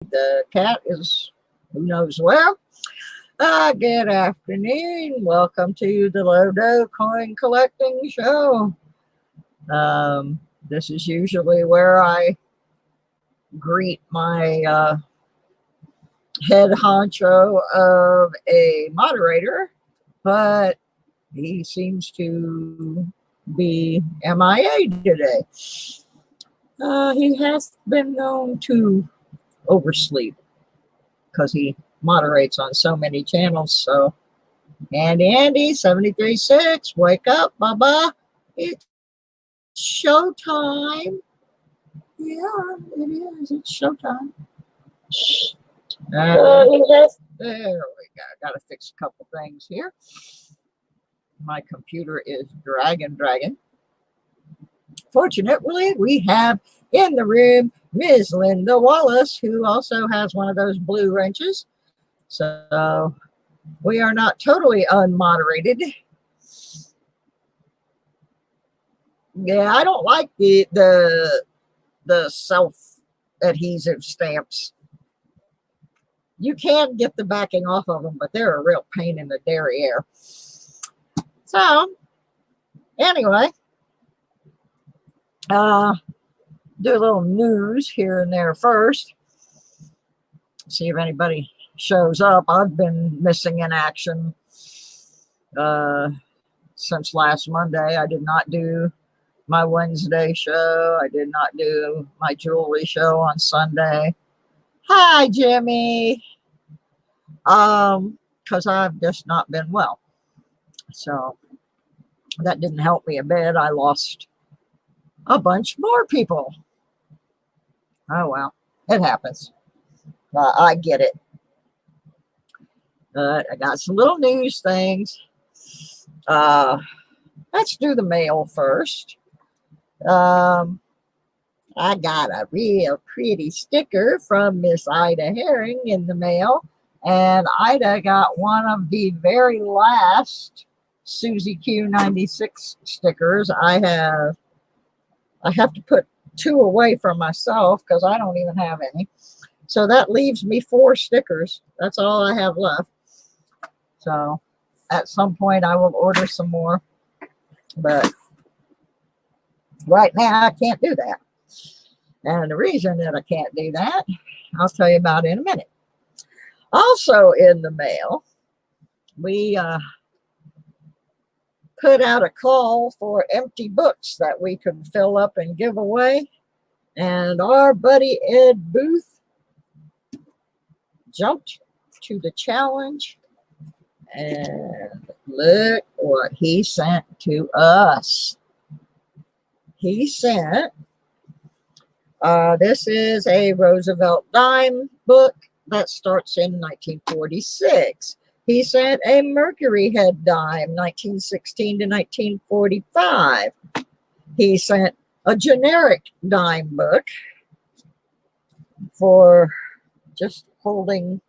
The cat is who knows where. Good afternoon. Welcome to the Lodo Coin Collecting Show. This is usually where I greet my head honcho of a moderator, but he seems to be MIA today. He has been known to oversleep because he moderates on so many channels. So Andy 73.6, wake up, Baba. It's showtime. Yeah, it is. It's showtime. There we go. Got to fix a couple things here. My computer is dragging. Fortunately, we have in the room Ms. Linda Wallace, who also has one of those blue wrenches. So we are not totally unmoderated. Yeah, I don't like the self-adhesive stamps. You can get the backing off of them, but they're a real pain in the derriere. So, anyway, do a little news here and there first. See if anybody shows up. I've been missing in action since last Monday. I did not do my Wednesday show. I did not do my jewelry show on Sunday. Hi, Jimmy. Because I've just not been well. So that didn't help me a bit. I lost a bunch more people. Oh, well, it happens. I get it. But I got some little news things. Let's do the mail first. I got a real pretty sticker from Miss Ida Herring in the mail. And Ida got one of the very last Susie Q96 stickers. I have to put 2 away from myself because I don't even have any. So that leaves me 4 stickers. That's all I have left. So at some point I will order some more. But right now I can't do that. And the reason that I can't do that, I'll tell you about in a minute. Also in the mail, we put out a call for empty books that we could fill up and give away. And our buddy Ed Booth jumped to the challenge. And look what he sent to us. He sent, this is a Roosevelt dime book that starts in 1946. He sent a Mercury head dime, 1916 to 1945. He sent a generic dime book for just holding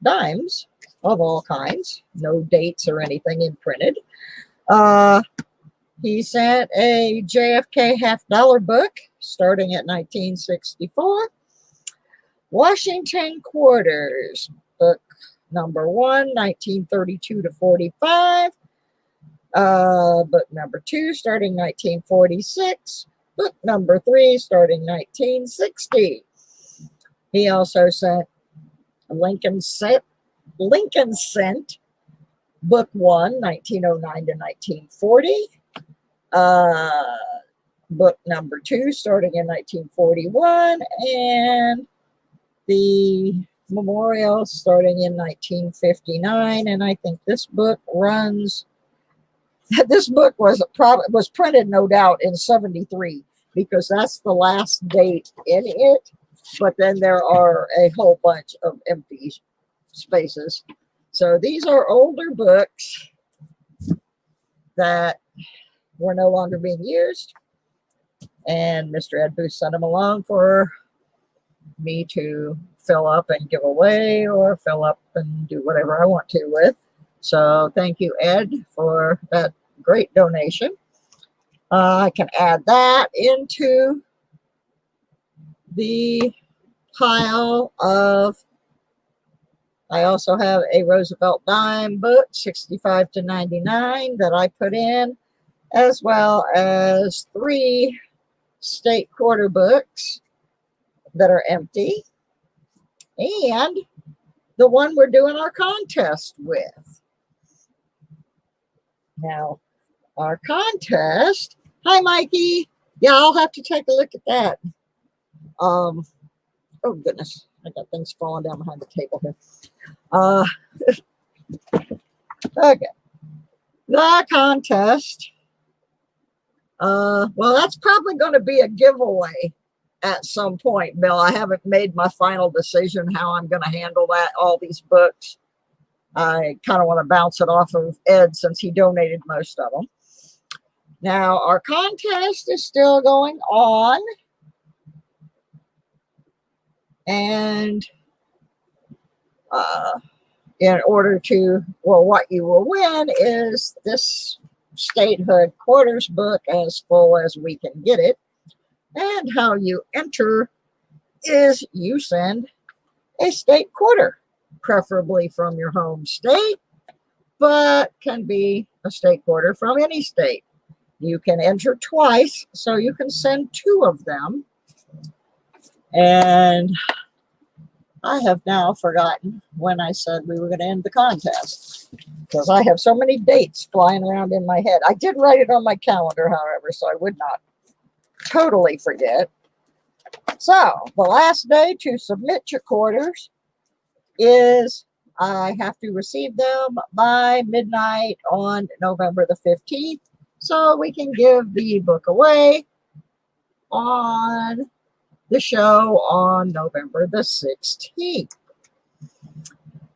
dimes of all kinds, no dates or anything imprinted. He sent a JFK half-dollar book starting at 1964. Washington Quarters, book number 1, 1932 to 45. Book number 2, starting 1946. Book number 3, starting 1960. He also sent Lincoln Cent, book 1, 1909 to 1940. Book number 2, starting in 1941, and the memorial starting in 1959. And I think this book runs. This book was printed, no doubt, in 73 because that's the last date in it. But then there are a whole bunch of empty spaces. So these are older books that were no longer being used. And Mr. Ed Booth sent them along for me to fill up and give away or fill up and do whatever I want to with. So thank you, Ed, for that great donation. I can add that into the pile of, I also have a Roosevelt Dime book, 65 to 99, that I put in, as well as 3 state quarter books that are empty, and the one we're doing our contest with. Now, our contest, hi Mikey. Yeah, I'll have to take a look at that. Oh goodness, I got things falling down behind the table here. Okay, the contest. Well, that's probably going to be a giveaway at some point, Bill. I haven't made my final decision how I'm going to handle that, all these books. I kind of want to bounce it off of Ed since he donated most of them. Now, our contest is still going on. And in order to, well, what you will win is this statehood quarters book, as full as we can get it. And how you enter is you send a state quarter, preferably from your home state, but can be a state quarter from any state. You can enter twice, so you can send 2 of them. And I have now forgotten when I said we were going to end the contest, because I have so many dates flying around in my head. I did write it on my calendar, however, so I would not totally forget. So the last day to submit your quarters is, I have to receive them by midnight on November the 15th, so we can give the book away on the show on November the 16th.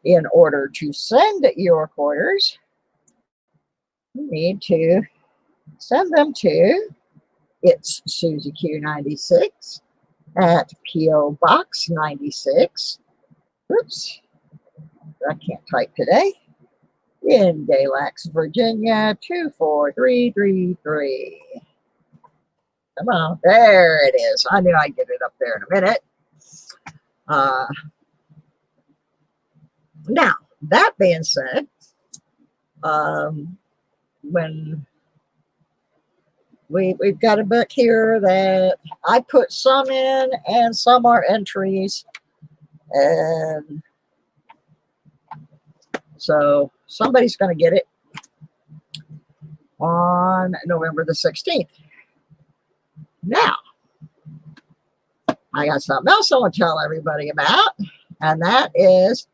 In order to send your quarters, you need to send them to It's Susie Q 96 at P.O. Box 96. Oops, I can't type today. In Galax, Virginia 24333. Come on, there it is. I knew I'd get it up there in a minute. Now, that being said, when we've got a book here that I put some in and some are entries, and so somebody's going to get it on November the 16th. Now, I got something else I want to tell everybody about, and that is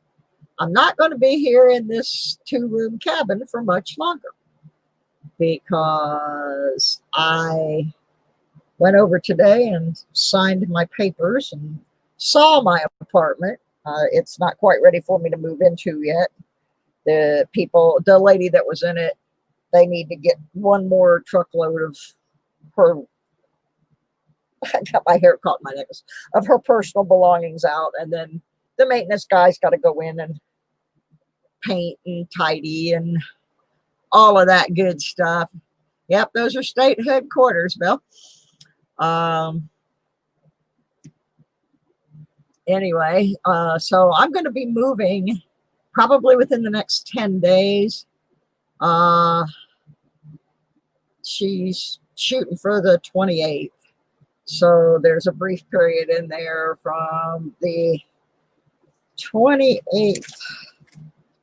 I'm not going to be here in this 2-room cabin for much longer, because I went over today and signed my papers and saw my apartment. It's not quite ready for me to move into yet. The lady that was in it, they need to get 1 more truckload of her, I got my hair caught in my necklace, of her personal belongings out, and then the maintenance guy's got to go in and paint and tidy and all of that good stuff. Yep, those are state headquarters, Bill. Anyway, so I'm going to be moving probably within the next 10 days. She's shooting for the 28th. So there's a brief period in there from the 28th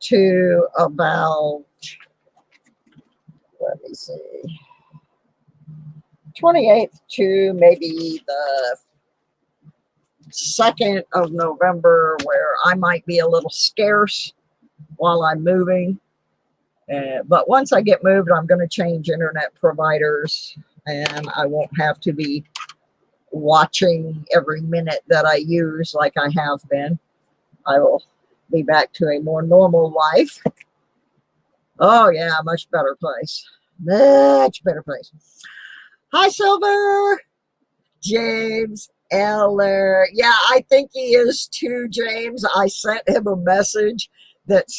to about, let me see, 28th to maybe the 2nd of November, where I might be a little scarce while I'm moving. But once I get moved, I'm going to change internet providers, and I won't have to be watching every minute that I use like I have been. I will be back to a more normal life. Oh yeah, much better place. Much better place. Hi, Silver. James Eller. Yeah, I think he is too, James. I sent him a message that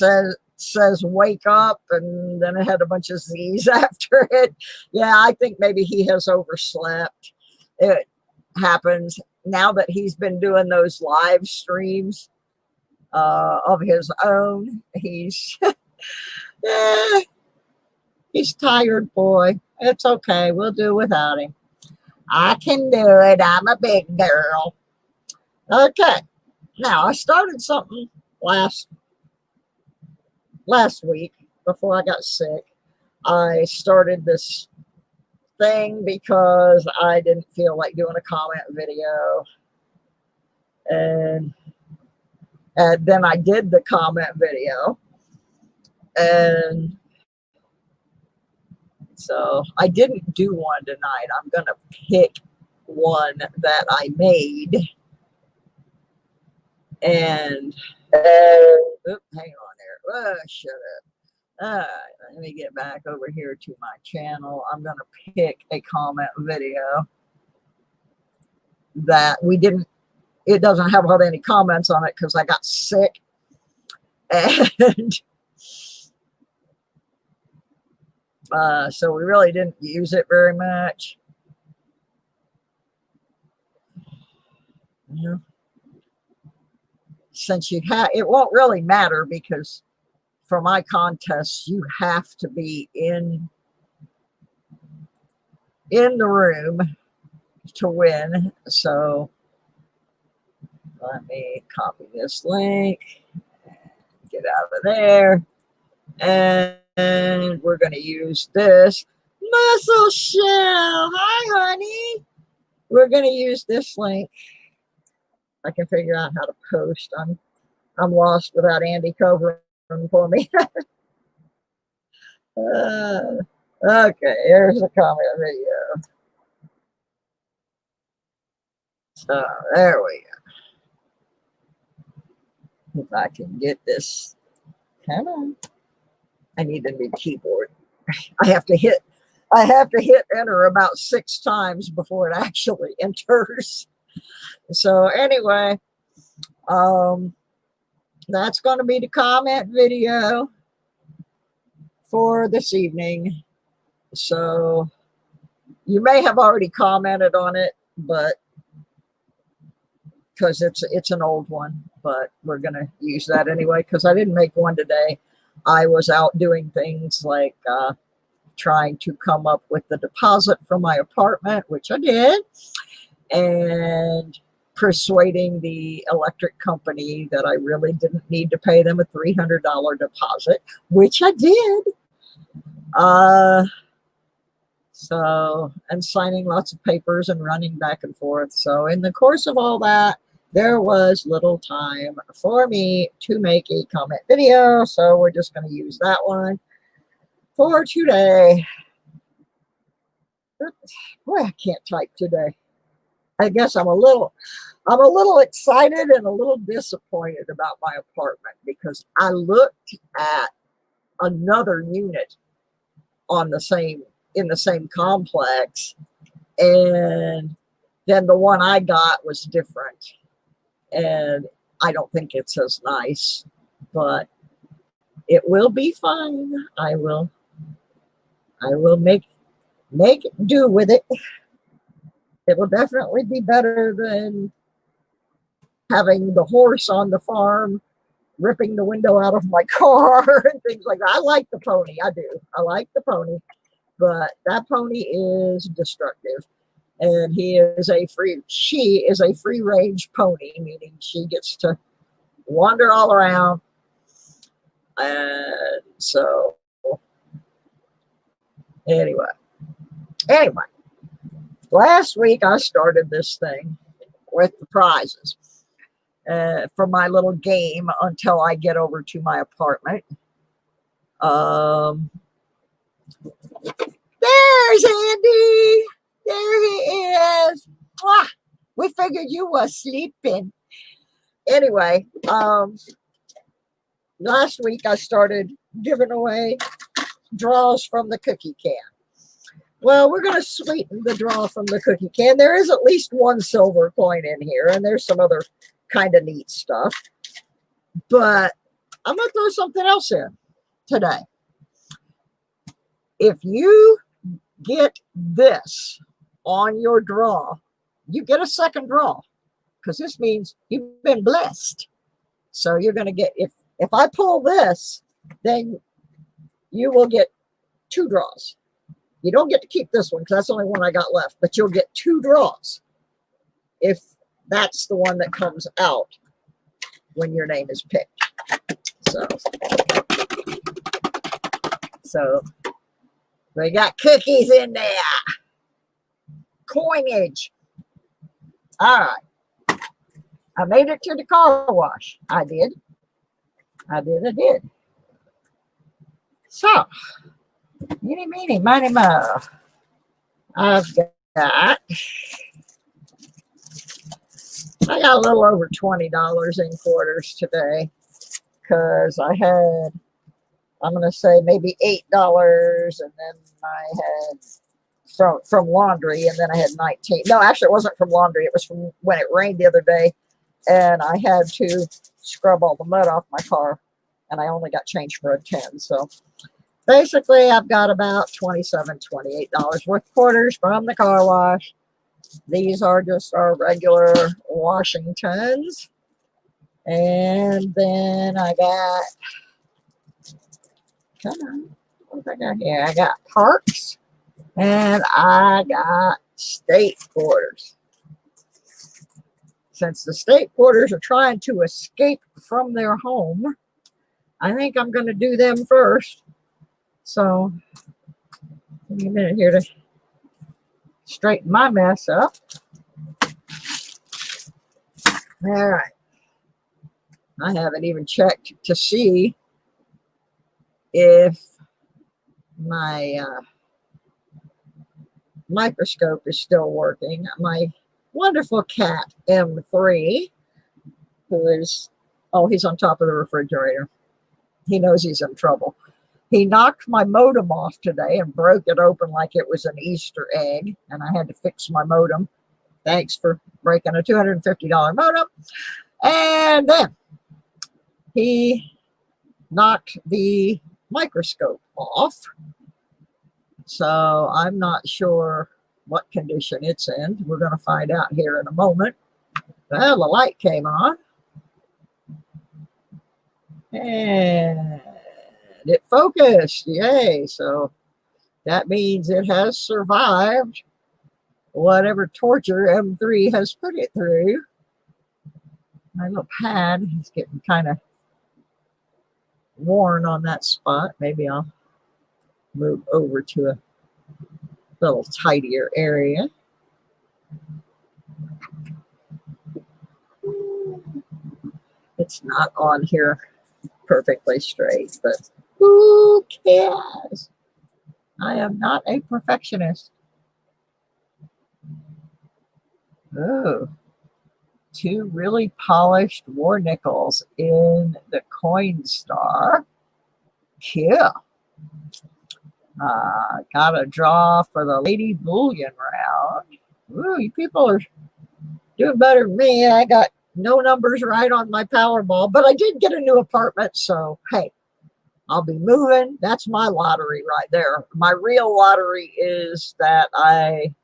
says wake up, and then it had a bunch of Z's after it. Yeah, I think maybe he has overslept. happens now that he's been doing those live streams of his own. He's he's tired, boy. It's okay. We'll do without him. I can do it. I'm a big girl. Okay. Now, I started something last week before I got sick. I started this thing because I didn't feel like doing a comment video. And then I did the comment video. And so I didn't do one tonight. I'm going to pick one that I made. And oops, hang on there. Oh, shut up. All right, let me get back over here to my channel. I'm going to pick a comment video that we didn't, it doesn't have any comments on it because I got sick. And so we really didn't use it very much. Yeah. Since you have, it won't really matter because for my contests, you have to be in the room to win. So let me copy this link, get out of there, and we're going to use this mussel shell. Hi, honey. We're going to use this link. I can figure out how to post. I'm lost without Andy covering for me. Okay, here's the comment video. So there we go. If I can get this, come on. I need a new keyboard. I have to hit enter about 6 times before it actually enters. So anyway, that's going to be the comment video for this evening. So you may have already commented on it, but because it's an old one, but we're going to use that anyway because I didn't make one today. I was out doing things like trying to come up with the deposit for my apartment, which I did, and persuading the electric company that I really didn't need to pay them a $300 deposit, which I did. So, and signing lots of papers and running back and forth. So in the course of all that, there was little time for me to make a comment video. So we're just going to use that one for today. Boy, I can't type today. I guess I'm a little excited and a little disappointed about my apartment because I looked at another unit on in the same complex, and then the one I got was different, and I don't think it's as nice, but it will be fine. I will make do with it. It will definitely be better than having the horse on the farm ripping the window out of my car and things like that. I like the pony. I do. I like the pony, but that pony is destructive. And she is a free range pony, meaning she gets to wander all around. And so anyway, last week I started this thing with the prizes for my little game until I get over to my apartment. There's Andy. There he is. Mwah! We figured you were sleeping. Anyway, last week I started giving away draws from the cookie can. Well, we're going to sweeten the draw from the cookie can. There is at least one silver coin in here, and there's some other kind of neat stuff. But I'm going to throw something else in today. If you get this on your draw, you get a second draw, because this means you've been blessed. So you're going to get, if I pull this, then you will get 2 draws. You don't get to keep this one because that's the only one I got left, but you'll get 2 draws if that's the one that comes out when your name is picked. So we got cookies in there. Coinage. All right. I made it to the car wash. I did. So, meeny, meeny, miny, mo. I got a little over $20 in quarters today because I had, I'm going to say maybe $8, and then I had from laundry, and then I had 19. No, actually, it wasn't from laundry. It was from when it rained the other day, and I had to scrub all the mud off my car, and I only got change for a 10. So basically, I've got about $27, $28 worth of quarters from the car wash. These are just our regular Washingtons. And then I got, come on, what I got here? I got Parks, and I got state quarters. Since the state quarters are trying to escape from their home, I think I'm going to do them first. So, give me a minute here to straighten my mess up. All right. I haven't even checked to see if my microscope is still working. My wonderful cat, M3, who is, oh, he's on top of the refrigerator. He knows he's in trouble. He knocked my modem off today and broke it open like it was an Easter egg, and I had to fix my modem. Thanks for breaking a $250 modem. And then he knocked the microscope off. So I'm not sure what condition it's in. We're going to find out here in a moment. Well, the light came on. And it focused. Yay. So that means it has survived whatever torture M3 has put it through. My little pad is getting kind of worn on that spot. Maybe I'll move over to a little tidier area. It's not on here perfectly straight, but who cares? I am not a perfectionist. Oh, 2 really polished war nickels in the Coinstar. Cute. Got a draw for the Lady Bullion round. Ooh, you people are doing better than me. I got no numbers right on my Powerball, but I did get a new apartment, so hey, I'll be moving. That's my lottery right there. My real lottery is that I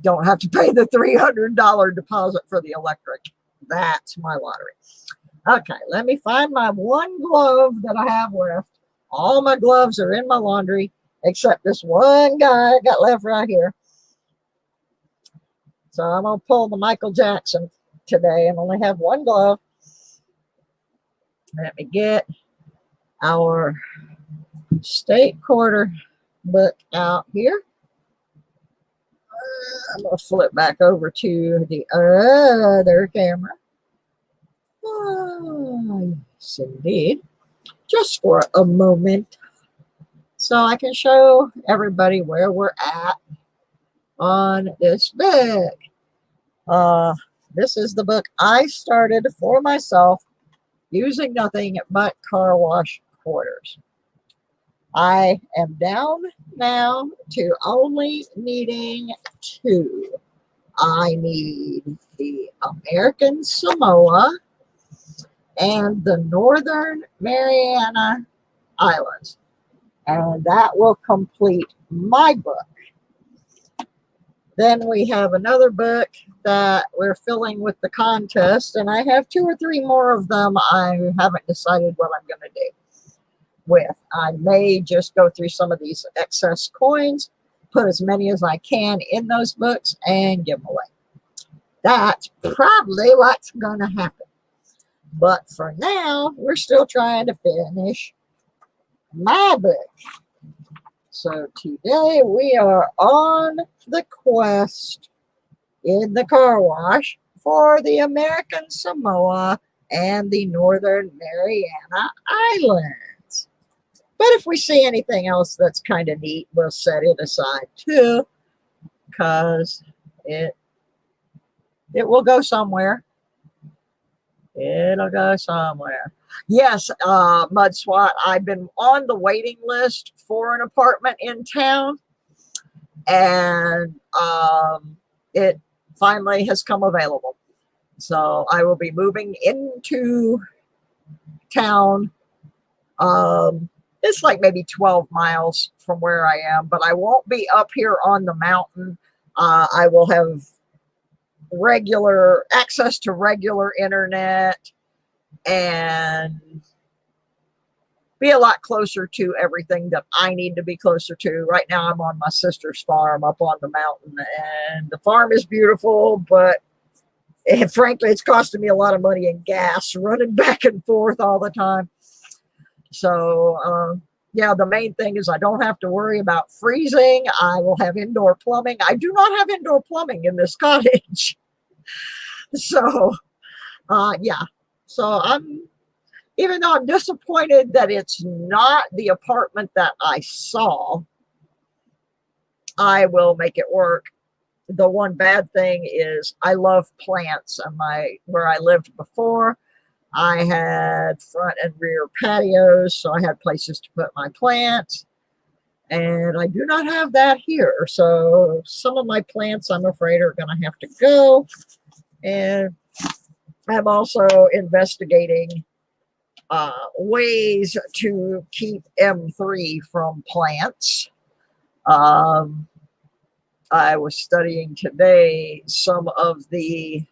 don't have to pay the $300 deposit for the electric. That's my lottery. Okay, let me find my one glove that I have left. All my gloves are in my laundry, except this one guy I got left right here. So I'm going to pull the Michael Jackson today and only have one glove. Let me get our state quarter book out here. I'm going to flip back over to the other camera. Oh, yes, indeed. Just for a moment, so I can show everybody where we're at on this book. This is the book I started for myself using nothing but car wash quarters. I am down now to only needing 2. I need the American Samoa and the Northern Mariana Islands. And that will complete my book. Then we have another book that we're filling with the contest, and I have 2 or 3 more of them. I haven't decided what I'm going to do with. I may just go through some of these excess coins, put as many as I can in those books, and give them away. That's probably what's going to happen. But for now, we're still trying to finish my book. So today we are on the quest in the car wash for the American Samoa and the Northern Mariana Islands. But if we see anything else that's kind of neat, we'll set it aside too, because it will go somewhere. It'll go somewhere. Yes, Mud SWAT, I've been on the waiting list for an apartment in town, and it finally has come available. So I will be moving into town. It's like maybe 12 miles from where I am, but I won't be up here on the mountain. I will have regular access to regular internet and be a lot closer to everything that I need to be closer to. Right now I'm on my sister's farm up on the mountain, and the farm is beautiful, but frankly it's costing me a lot of money in gas running back and forth all the time. So yeah, the main thing is I don't have to worry about freezing. I will have indoor plumbing. I do not have indoor plumbing in this cottage. So yeah, so even though I'm disappointed that it's not the apartment that I saw, I will make it work. The one bad thing is I love plants, and where I lived before, I had front and rear patios, so I had places to put my plants, and I do not have that here. So some of my plants, I'm afraid, are going to have to go. And I'm also investigating ways to keep M3 from plants. I was studying today some of the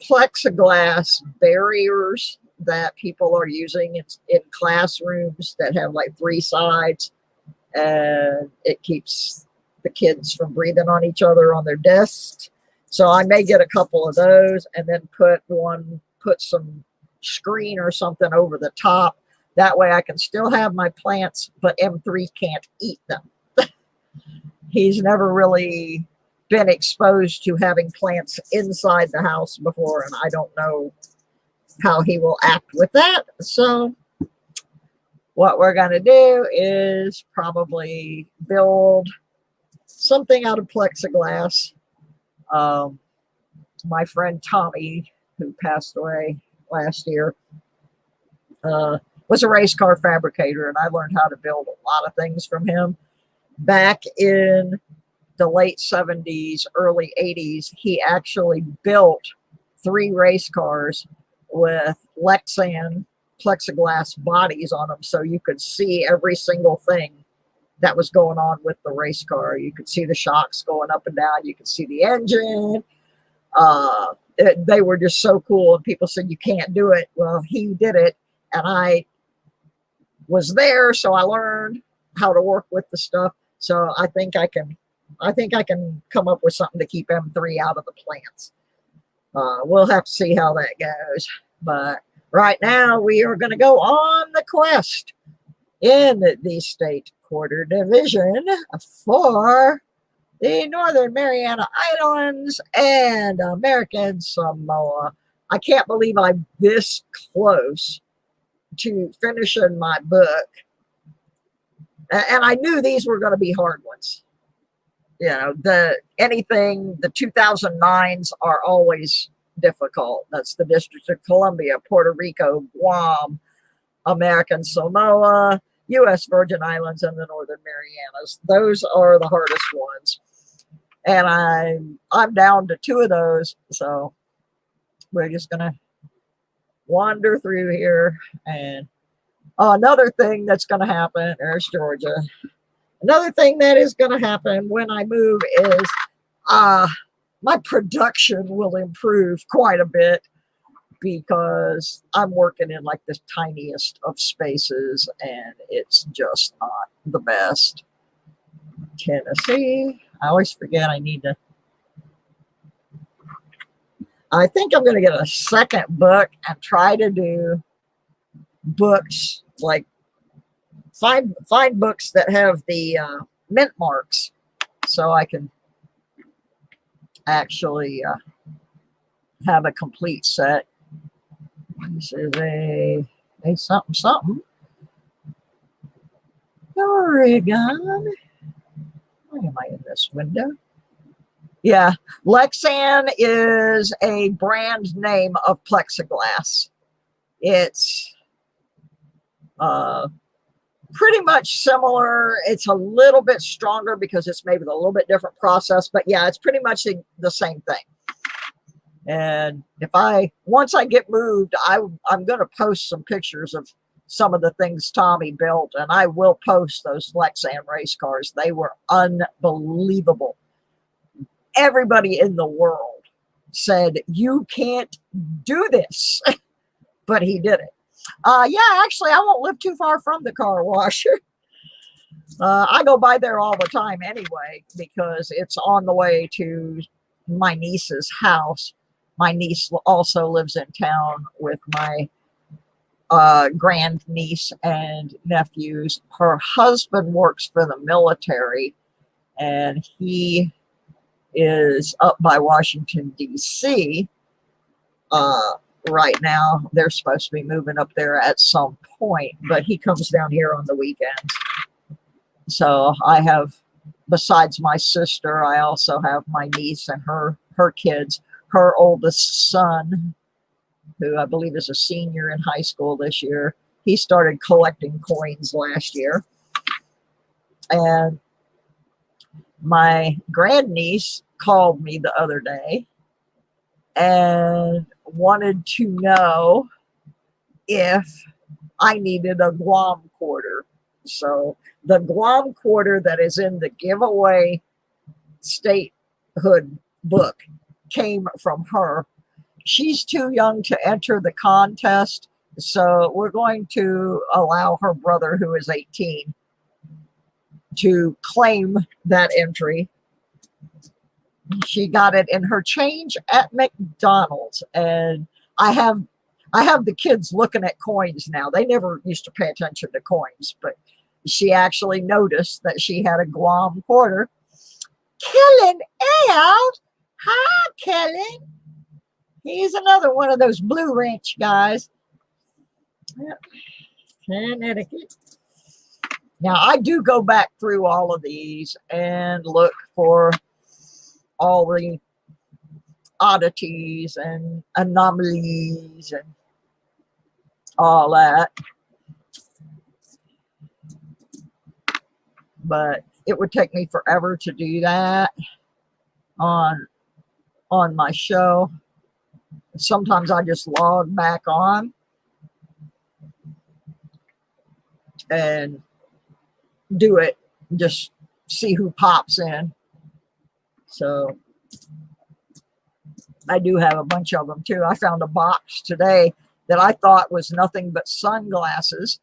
plexiglass barriers that people are using in classrooms that have like 3 sides, and it keeps the kids from breathing on each other on their desks. So I may get a couple of those and then put some screen or something over the top. That way I can still have my plants, but M3 can't eat them. He's never really been exposed to having plants inside the house before, and I don't know how he will act with that. So what we're going to do is probably build something out of plexiglass. My friend Tommy, who passed away last year, was a race car fabricator, and I learned how to build a lot of things from him. Back in the late 70s, early 80s, he actually built 3 race cars with Lexan plexiglass bodies on them, so you could see every single thing that was going on with the race car. You could see the shocks going up and down. You could see the engine. They were just so cool, and people said you can't do it. Well, he did it, and I was there, so I learned how to work with the stuff. So I think I can come up with something to keep M3 out of the plants. We'll have to see how that goes. But right now we are going to go on the quest in the state quarter division for the Northern Mariana Islands and American Samoa. I can't believe I'm this close to finishing my book. And I knew these were going to be hard ones. You know, the 2009s are always difficult. That's the District of Columbia, Puerto Rico, Guam, American Samoa, U.S. Virgin Islands, and the Northern Marianas. Those are the hardest ones. And I'm down to 2 of those. So we're just going to wander through here. And another thing that's going to happen, there's Georgia. Another thing that is going to happen when I move is my production will improve quite a bit, because I'm working in like the tiniest of spaces and it's just not the best. Tennessee. I always forget I need to. I think I'm going to get a second book and try to do books like find books that have the mint marks, so I can actually have a complete set. This is a something something. Oregon. Why am I in this window? Yeah, Lexan is a brand name of plexiglass. It's pretty much similar. It's a little bit stronger because it's made with a little bit different process, but yeah, it's pretty much the same thing. And once I get moved, I'm going to post some pictures of some of the things Tommy built, and I will post those Lexan race cars. They were unbelievable. Everybody in the world said, you can't do this, but he did it. Yeah, actually, I won't live too far from the car wash. I go by there all the time anyway, because it's on the way to my niece's house. My niece also lives in town with my grand niece and nephews. Her husband works for the military, and he is up by Washington, D.C. Right now. They're supposed to be moving up there at some point, but he comes down here on the weekends. So I have, besides my sister, I also have my niece and her kids. Her oldest son, who I believe is a senior in high school this year, he started collecting coins last year. And my grandniece called me the other day and wanted to know if I needed a Guam quarter. So the Guam quarter that is in the giveaway statehood book came from her. She's too young to enter the contest, so we're going to allow her brother, who is 18, to claim that entry. She got it in her change at McDonald's, and I have the kids looking at coins now. They never used to pay attention to coins, but she actually noticed that she had a Guam quarter. Killing out. Hi, Kellen. He's another one of those Blue Ranch guys. Yep. Connecticut. Now, I do go back through all of these and look for all the oddities and anomalies and all that. But it would take me forever to do that on my show. Sometimes I just log back on and do it, just see who pops in. So I do have a bunch of them too. I found a box today that I thought was nothing but sunglasses,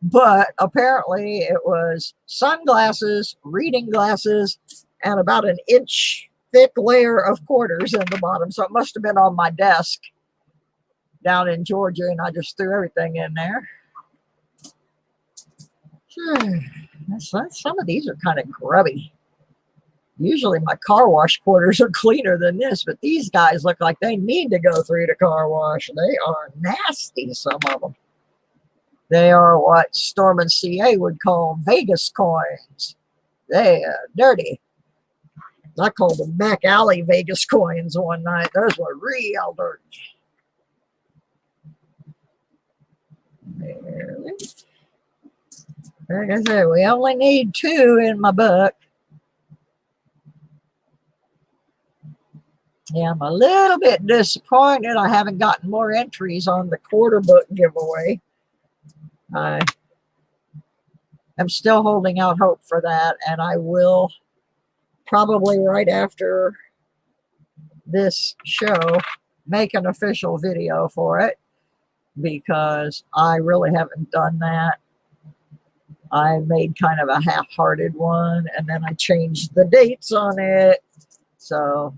but apparently it was sunglasses, reading glasses, and about an inch thick layer of quarters in the bottom. So it must have been on my desk down in Georgia, and I just threw everything in there. Some of these are kind of grubby. Usually my car wash quarters are cleaner than this, but these guys look like they need to go through the car wash. They are nasty, some of them. They are what Storm and CA would call Vegas coins. They are dirty. I called them back alley Vegas coins one night. Those were real dirty. Like I said, we only need 2 in my book. Yeah, I'm a little bit disappointed I haven't gotten more entries on the quarter book giveaway. I am still holding out hope for that, and I will probably right after this show make an official video for it, because I really haven't done that. I made kind of a half-hearted one, and then I changed the dates on it. So,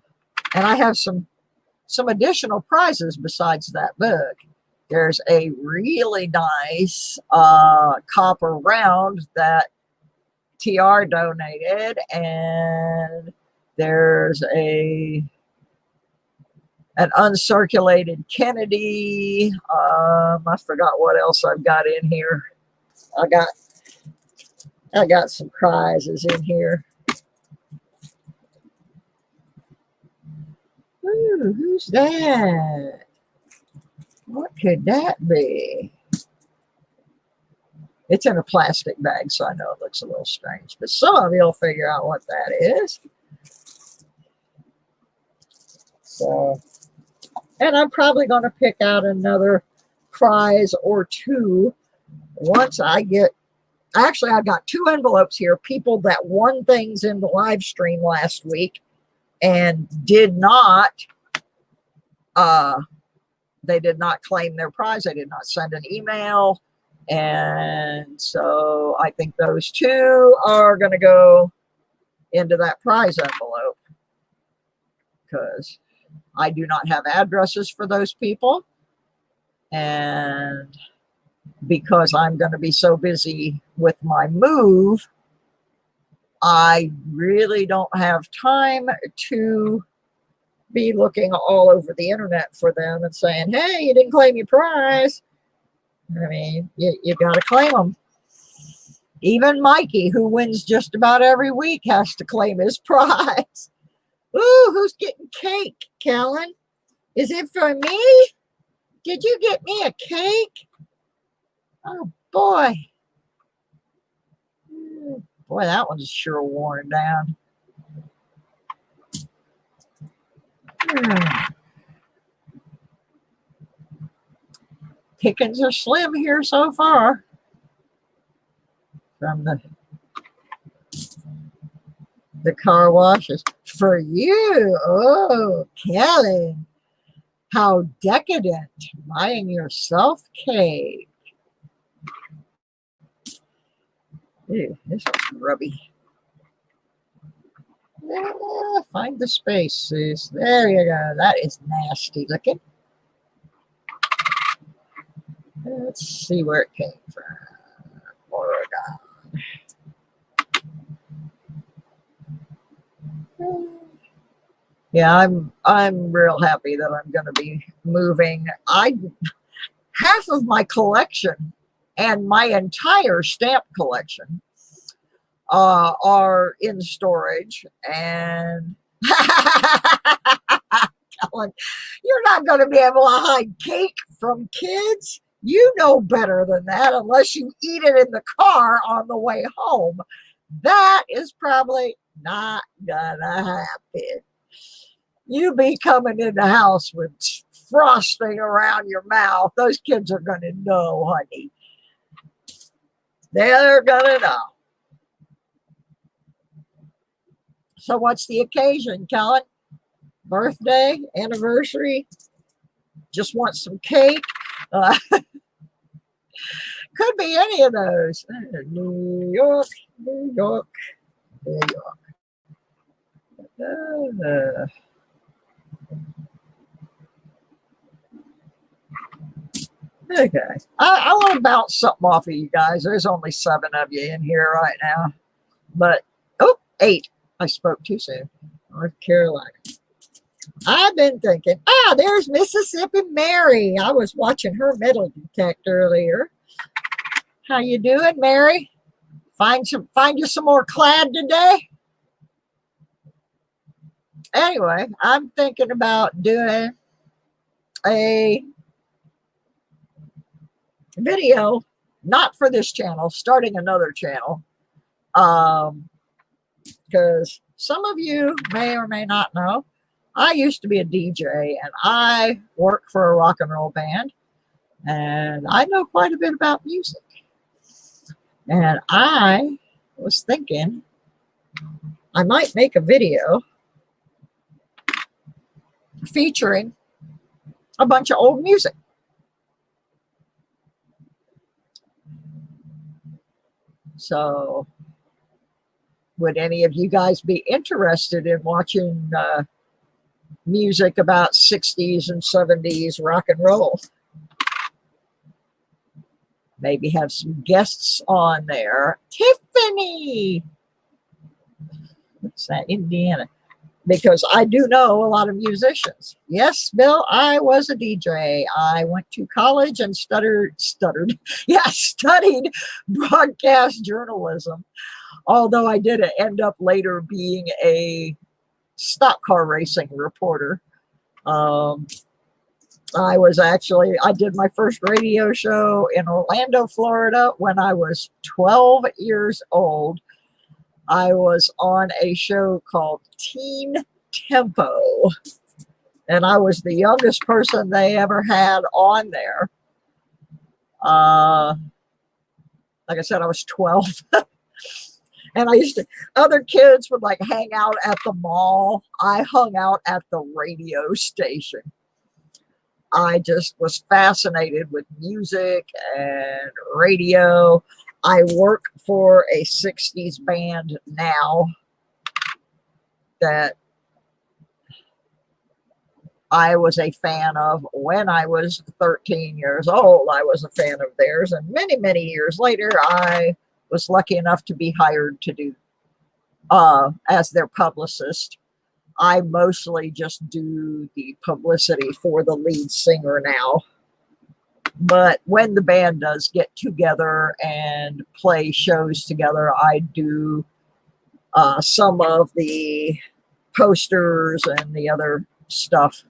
and I have some additional prizes besides that book. There's a really nice copper round that TR donated, and there's an uncirculated Kennedy. I forgot what else I've got in here. I got some prizes in here. Ooh, who's that? What could that be? It's in a plastic bag, so I know it looks a little strange, but some of you will figure out what that is. So, and I'm probably going to pick out another prize or two once I get. Actually, I've got 2 envelopes here. People that won things in the live stream last week and did not, they did not claim their prize. They did not send an email. And so I think those 2 are going to go into that prize envelope, because I do not have addresses for those people. And because I'm going to be so busy with my move, I really don't have time to be looking all over the internet for them and saying, hey, you didn't claim your prize. I mean, you got to claim them. Even Mikey, who wins just about every week, has to claim his prize. Ooh, who's getting cake, Kellen? Is it for me? Did you get me a cake? Oh, boy. Boy, that one's sure worn down. Pickings are slim here so far. From the car washes. For you. Oh, Kelly. How decadent. Buying yourself cake. Ew, this one's grubby. Find the space, sis. There you go. That is nasty looking. Let's see where it came from. Oregon. Yeah, I'm real happy that I'm going to be moving. Half of my collection and my entire stamp collection are in storage, and Ellen, you're not going to be able to hide cake from kids. You know better than that, unless you eat it in the car on the way home. That is probably not gonna happen. You be coming in the house with frosting around your mouth. Those kids are gonna know, honey. They're gonna know. So what's the occasion, Kellen? Birthday, anniversary? Just want some cake? Could be any of those. New York, New York, New York. Okay. I want to bounce something off of you guys. There's only 7 of you in here right now. But, 8. I spoke too soon. North Carolina. I've been thinking, there's Mississippi Mary. I was watching her metal detect earlier. How you doing, Mary? Find you some more clad today? Anyway, I'm thinking about doing a video, not for this channel, starting another channel. Because some of you may or may not know, I used to be a DJ, and I work for a rock and roll band, and I know quite a bit about music. And I was thinking I might make a video featuring a bunch of old music. So, would any of you guys be interested in watching music about 60s and 70s rock and roll? Maybe have some guests on there. Tiffany! What's that? Indiana. Because I do know a lot of musicians. Yes, Bill, I was a DJ. I went to college and studied broadcast journalism. Although I did end up later being a stock car racing reporter. I did my first radio show in Orlando, Florida when I was 12 years old. I was on a show called Teen Tempo, and I was the youngest person they ever had on there. Like I said, I was 12. And other kids would like hang out at the mall. I hung out at the radio station. I just was fascinated with music and radio. I work for a 60s band now that I was a fan of when I was 13 years old. I was a fan of theirs. And many, many years later, I was lucky enough to be hired to do as their publicist. I mostly just do the publicity for the lead singer now. But when the band does get together and play shows together, I do some of the posters and the other stuff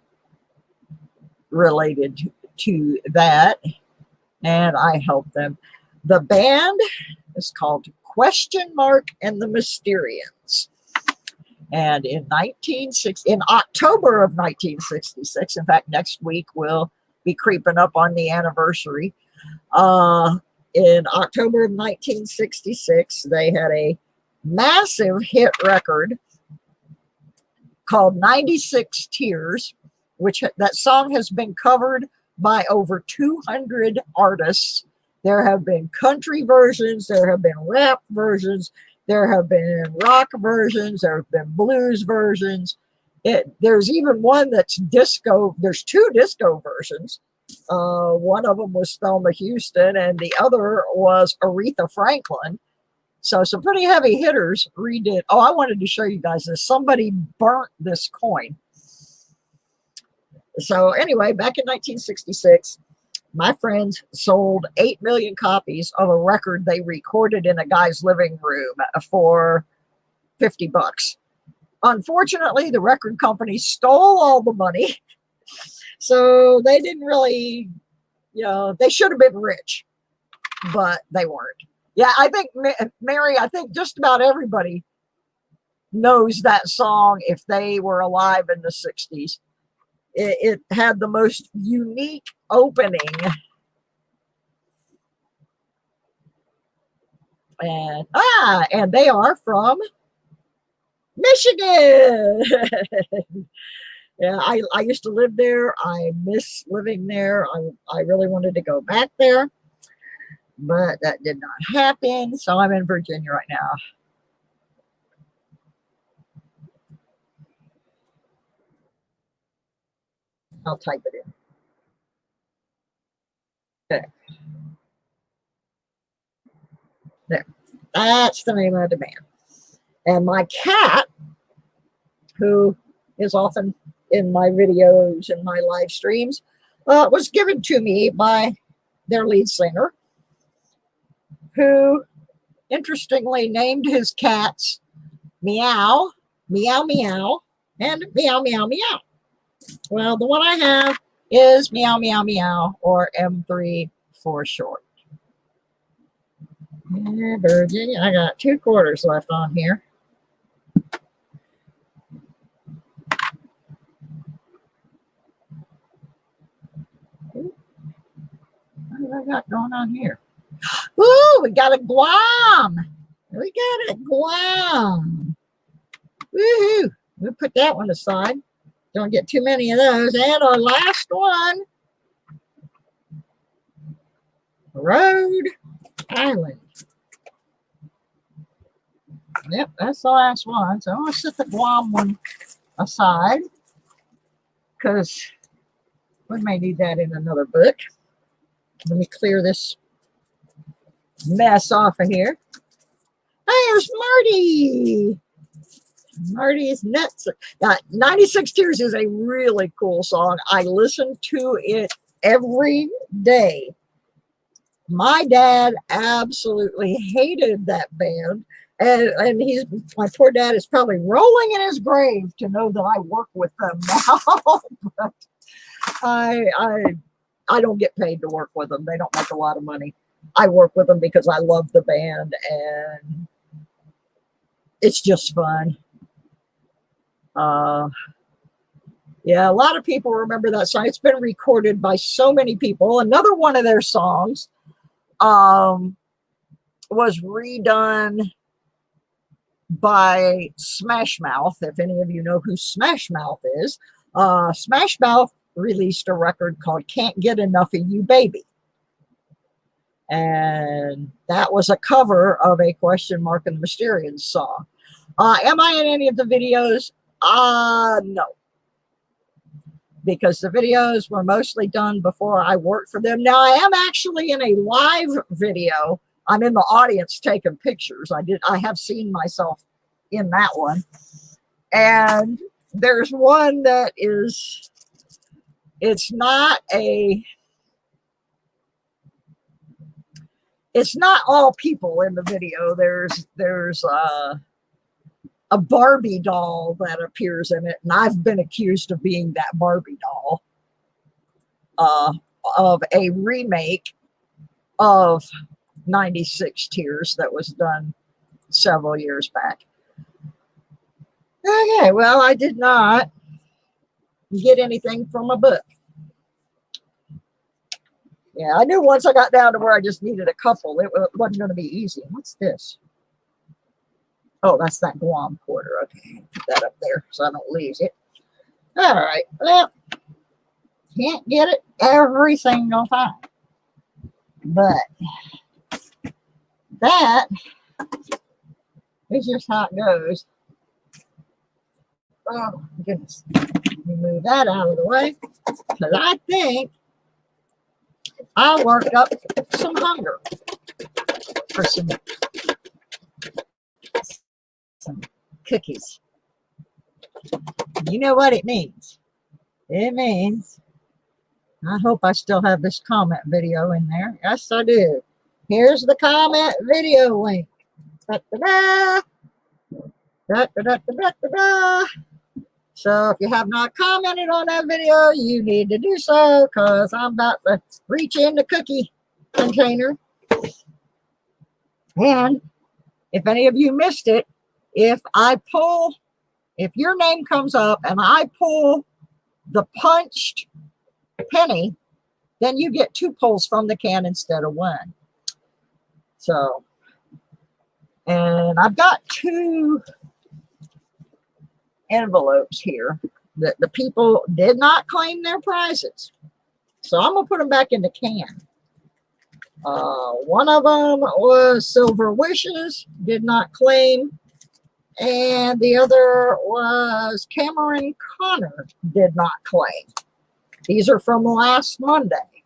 related to that. And I help them. The band is called Question Mark and the Mysterians. And in October of 1966, in fact, next week we'll be creeping up on the anniversary. In October of 1966, they had a massive hit record called 96 Tears, which that song has been covered by over 200 artists. There have been country versions, there have been rap versions, there have been rock versions, there have been blues versions. There's even one that's disco. There's two disco versions. One of them was Thelma Houston, and the other was Aretha Franklin. So some pretty heavy hitters redid. Oh, I wanted to show you guys this. Somebody burnt this coin. So anyway, back in 1966, my friends sold 8 million copies of a record they recorded in a guy's living room for $50. Unfortunately, the record company stole all the money. So they didn't really, they should have been rich, but they weren't. Yeah, I think, Mary, I think just about everybody knows that song if they were alive in the 60s. It had the most unique opening. And they are from Michigan. Yeah, I used to live there. I miss living there. I really wanted to go back there, but that did not happen. So I'm in Virginia right now. I'll type it in. Okay. There. That's the name of the band. And my cat, who is often in my videos and my live streams, was given to me by their lead singer, who interestingly named his cats Meow, Meow Meow, and Meow Meow Meow. Well, the one I have is Meow Meow Meow, or M3 for short. Yeah, Virginia, I got 2 quarters left on here. What have I got going on here? Ooh, we got a Guam. We got a Guam. Woohoo. We'll put that one aside. Don't get too many of those. And our last one, Rhode Island. Yep, that's the last one. So I'm going to set the Guam one aside because we may need that in another book. Let me clear this mess off of here. There's Marty. Marty's nuts. 96 Tears is a really cool song. I listen to it every day. My dad absolutely hated that band. And my poor dad is probably rolling in his grave to know that I work with them now. But I don't get paid to work with them. They don't make a lot of money. I work with them because I love the band and it's just fun. Yeah, a lot of people remember that song. It's been recorded by so many people. Another one of their songs was redone by Smash Mouth. If any of you know who Smash Mouth is, Smash Mouth released a record called Can't Get Enough of You Baby. And that was a cover of a Question Mark and the Mysterians song. Am I in any of the videos? No. Because the videos were mostly done before I worked for them. Now, I am actually in a live video. I'm in the audience taking pictures. I have seen myself in that one. And there's one that is, it's not all people in the video. There's a Barbie doll that appears in it, and I've been accused of being that Barbie doll of a remake of 96 Tears that was done several years back. Okay, well, I did not get anything from a book. Yeah, I knew once I got down to where I just needed a couple, it wasn't going to be easy. What's this? Oh, that's that Guam quarter. Okay, put that up there so I don't lose it. All right, well, can't get it every single time. But that is just how it goes. Oh, goodness. Let me move that out of the way because I think I worked up some hunger for some cookies. You know what it means? It means I hope I still have this comment video in there. Yes, I do. Here's the comment video link. Da-da-da. Da-da-da-da-da-da. So if you have not commented on that video, you need to do so because I'm about to reach in the cookie container. And if any of you missed it, if your name comes up and I pull the punched penny, then you get 2 pulls from the can instead of 1. So, and I've got 2 envelopes here that the people did not claim their prizes. So I'm going to put them back in the can. One of them was Silver Wishes, did not claim. And the other was Cameron Connor, did not claim. These are from last Monday.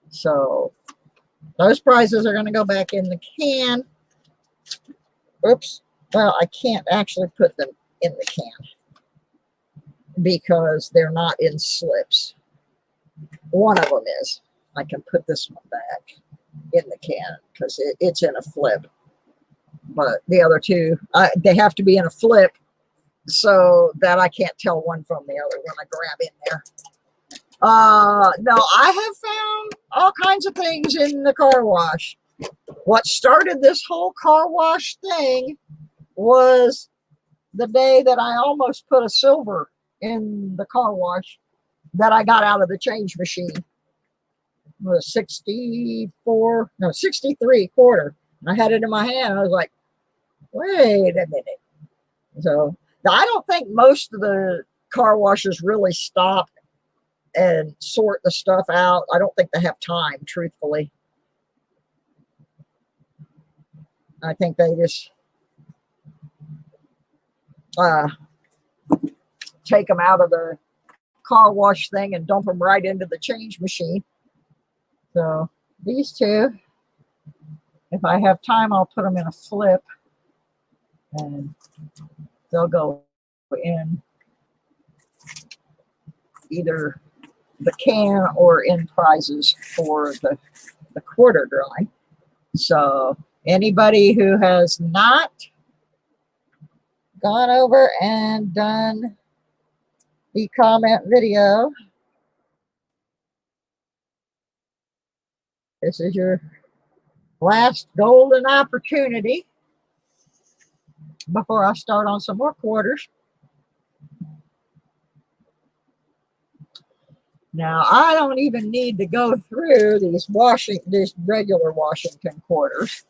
So those prizes are going to go back in the can. Oops. Well, I can't actually put them in the can because they're not in slips. One of them is. I can put this one back in the can because it's in a flip. But the other 2, they have to be in a flip so that I can't tell one from the other when I grab in there. No, I have found all kinds of things in the car wash. What started this whole car wash thing was the day that I almost put a silver in the car wash that I got out of the change machine. was 64, no, 63 quarter. And I had it in my hand. I was like, wait a minute. So I don't think most of the car washes really stop and sort the stuff out. I don't think they have time, truthfully. I think they just take them out of the car wash thing and dump them right into the change machine. So these two, if I have time, I'll put them in a flip and they'll go in either the can or in prizes for the quarter drawing. So anybody who has not gone over and done the comment video, this is your last golden opportunity before I start on some more quarters. Now, I don't even need to go through these regular Washington quarters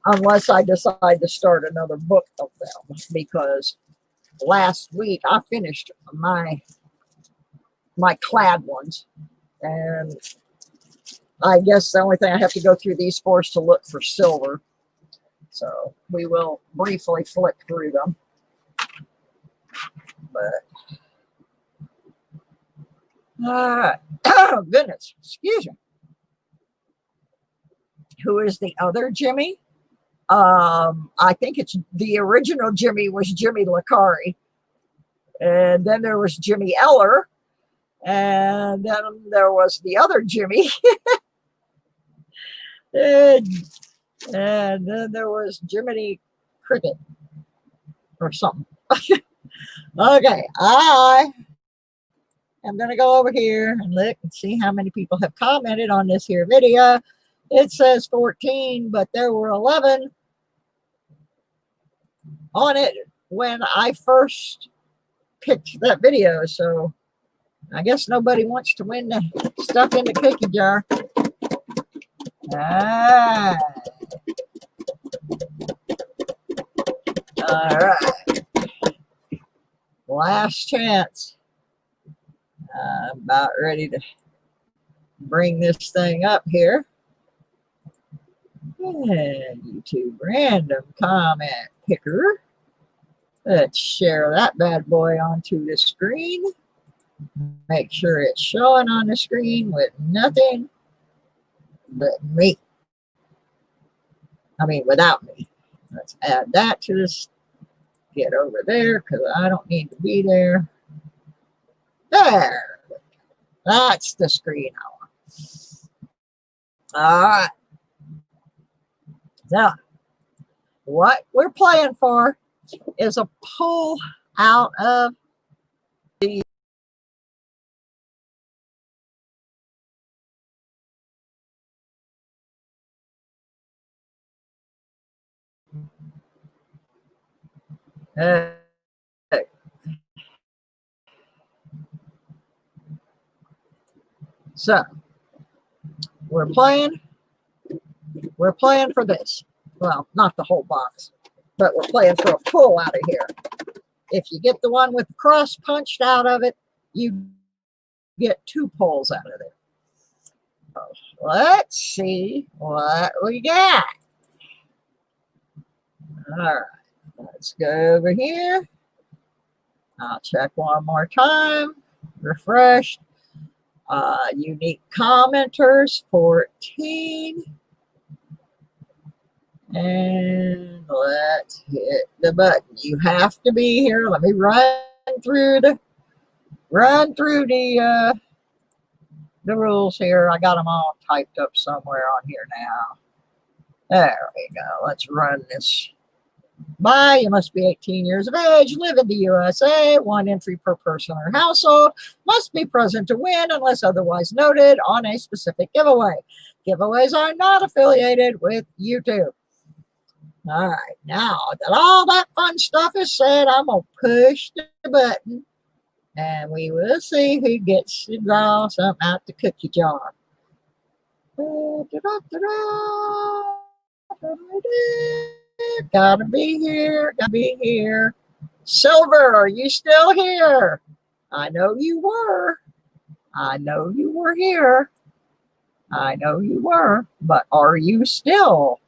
unless I decide to start another book of them, because last week I finished my clad ones, and I guess the only thing I have to go through these for is to look for silver. So we will briefly flick through them. But oh goodness, excuse me. Who is the other Jimmy? I think it's the original Jimmy was Jimmy Licari, and then there was Jimmy Eller, and then there was the other Jimmy, and then there was Jiminy Cricket or something. Okay, I am going to go over here and look and see how many people have commented on this here video. It says 14, but there were 11 on it when I first picked that video. So I guess nobody wants to win the stuff in the cookie jar. All right. Last chance. I'm about ready to bring this thing up here. And YouTube random comment picker. Let's share that bad boy onto the screen. Make sure it's showing on the screen with nothing but me. I mean, without me. Let's add that to this. Get over there because I don't need to be there. There. That's the screen I want. All right. So, what we're playing for is a pull out of the so we're playing for this. Well, not the whole box, but we're playing for a pull out of here. If you get the one with the cross punched out of it, you get 2 pulls out of it. Let's see what we got. All right, let's go over here. I'll check one more time. Refresh. Unique commenters, 14. And let's hit the button. You have to be here. Let me run through the rules here. I got them all typed up somewhere on here now. There we go. Let's run this by. You must be 18 years of age, live in the USA, 1 entry per person or household, must be present to win unless otherwise noted on a specific giveaway. Giveaways are not affiliated with YouTube. All right, now that all that fun stuff is said, I'm going to push the button and we will see who gets to draw something out the cookie jar. Gotta be here, gotta be here. Silver, are you still here? I know you were. I know you were here. I know you were, but are you still?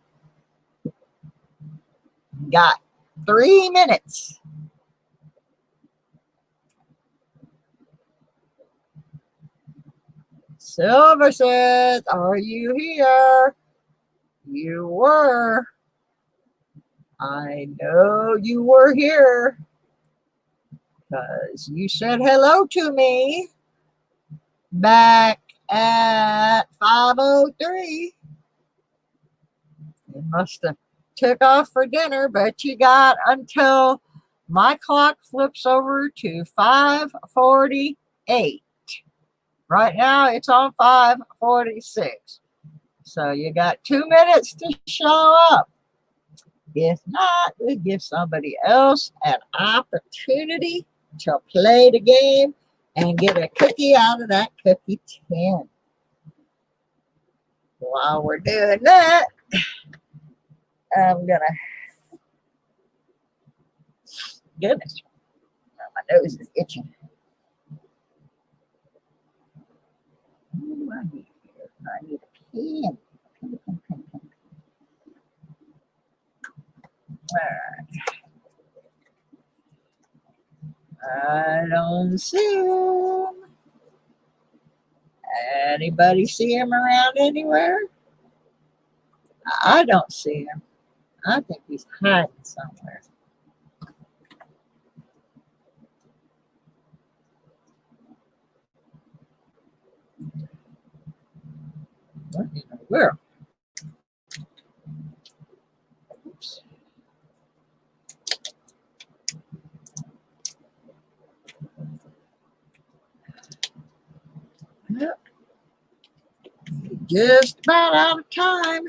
Got 3 minutes. Silver says, are you here? You were. I know you were here because you said hello to me back at 5:03. You must have took off for dinner, but you got until my clock flips over to 5:48. Right now it's on 5:46. So you got 2 minutes to show up. If not, we give somebody else an opportunity to play the game and get a cookie out of that cookie tin. While we're doing that, I'm gonna, goodness, my nose is itching. What do I need here? I need a pen. Pen. All right. I don't see him. Anybody see him around anywhere? I don't see him. I think he's hiding somewhere. What in the world? Oops. Yep. Just about out of time.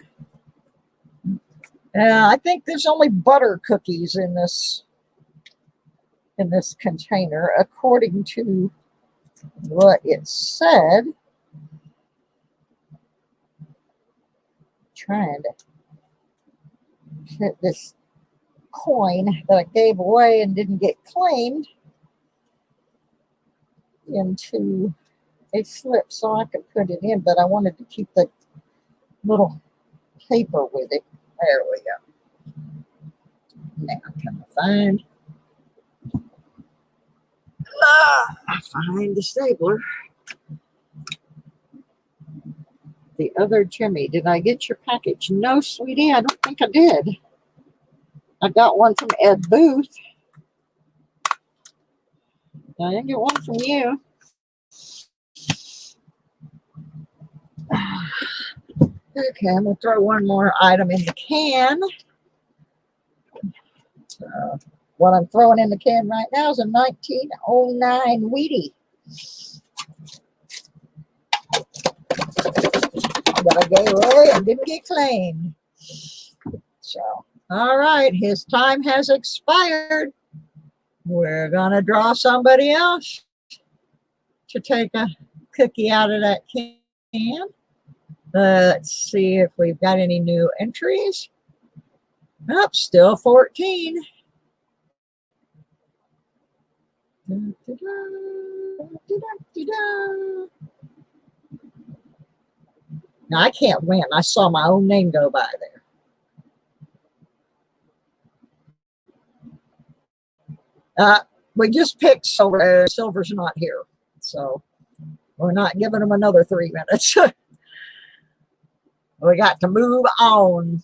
I think there's only butter cookies in this container, according to what it said. Trying to fit this coin that I gave away and didn't get claimed into a slip so I could put it in, but I wanted to keep the little paper with it. There we go. Now I'm trying to find the stapler. The other Jimmy, did I get your package? No, sweetie, I don't think I did. I got one from Ed Booth. I didn't get one from you. Okay, I'm going to throw one more item in the can. What I'm throwing in the can right now is a 1909 Wheatie that I gave away and didn't get claimed. So, all right, his time has expired. We're going to draw somebody else to take a cookie out of that can. Let's see if we've got any new entries. Oh, still 14. Now, I can't win. I saw my own name go by there. We just picked Silver. Silver's not here. So we're not giving him another 3 minutes. We got to move on.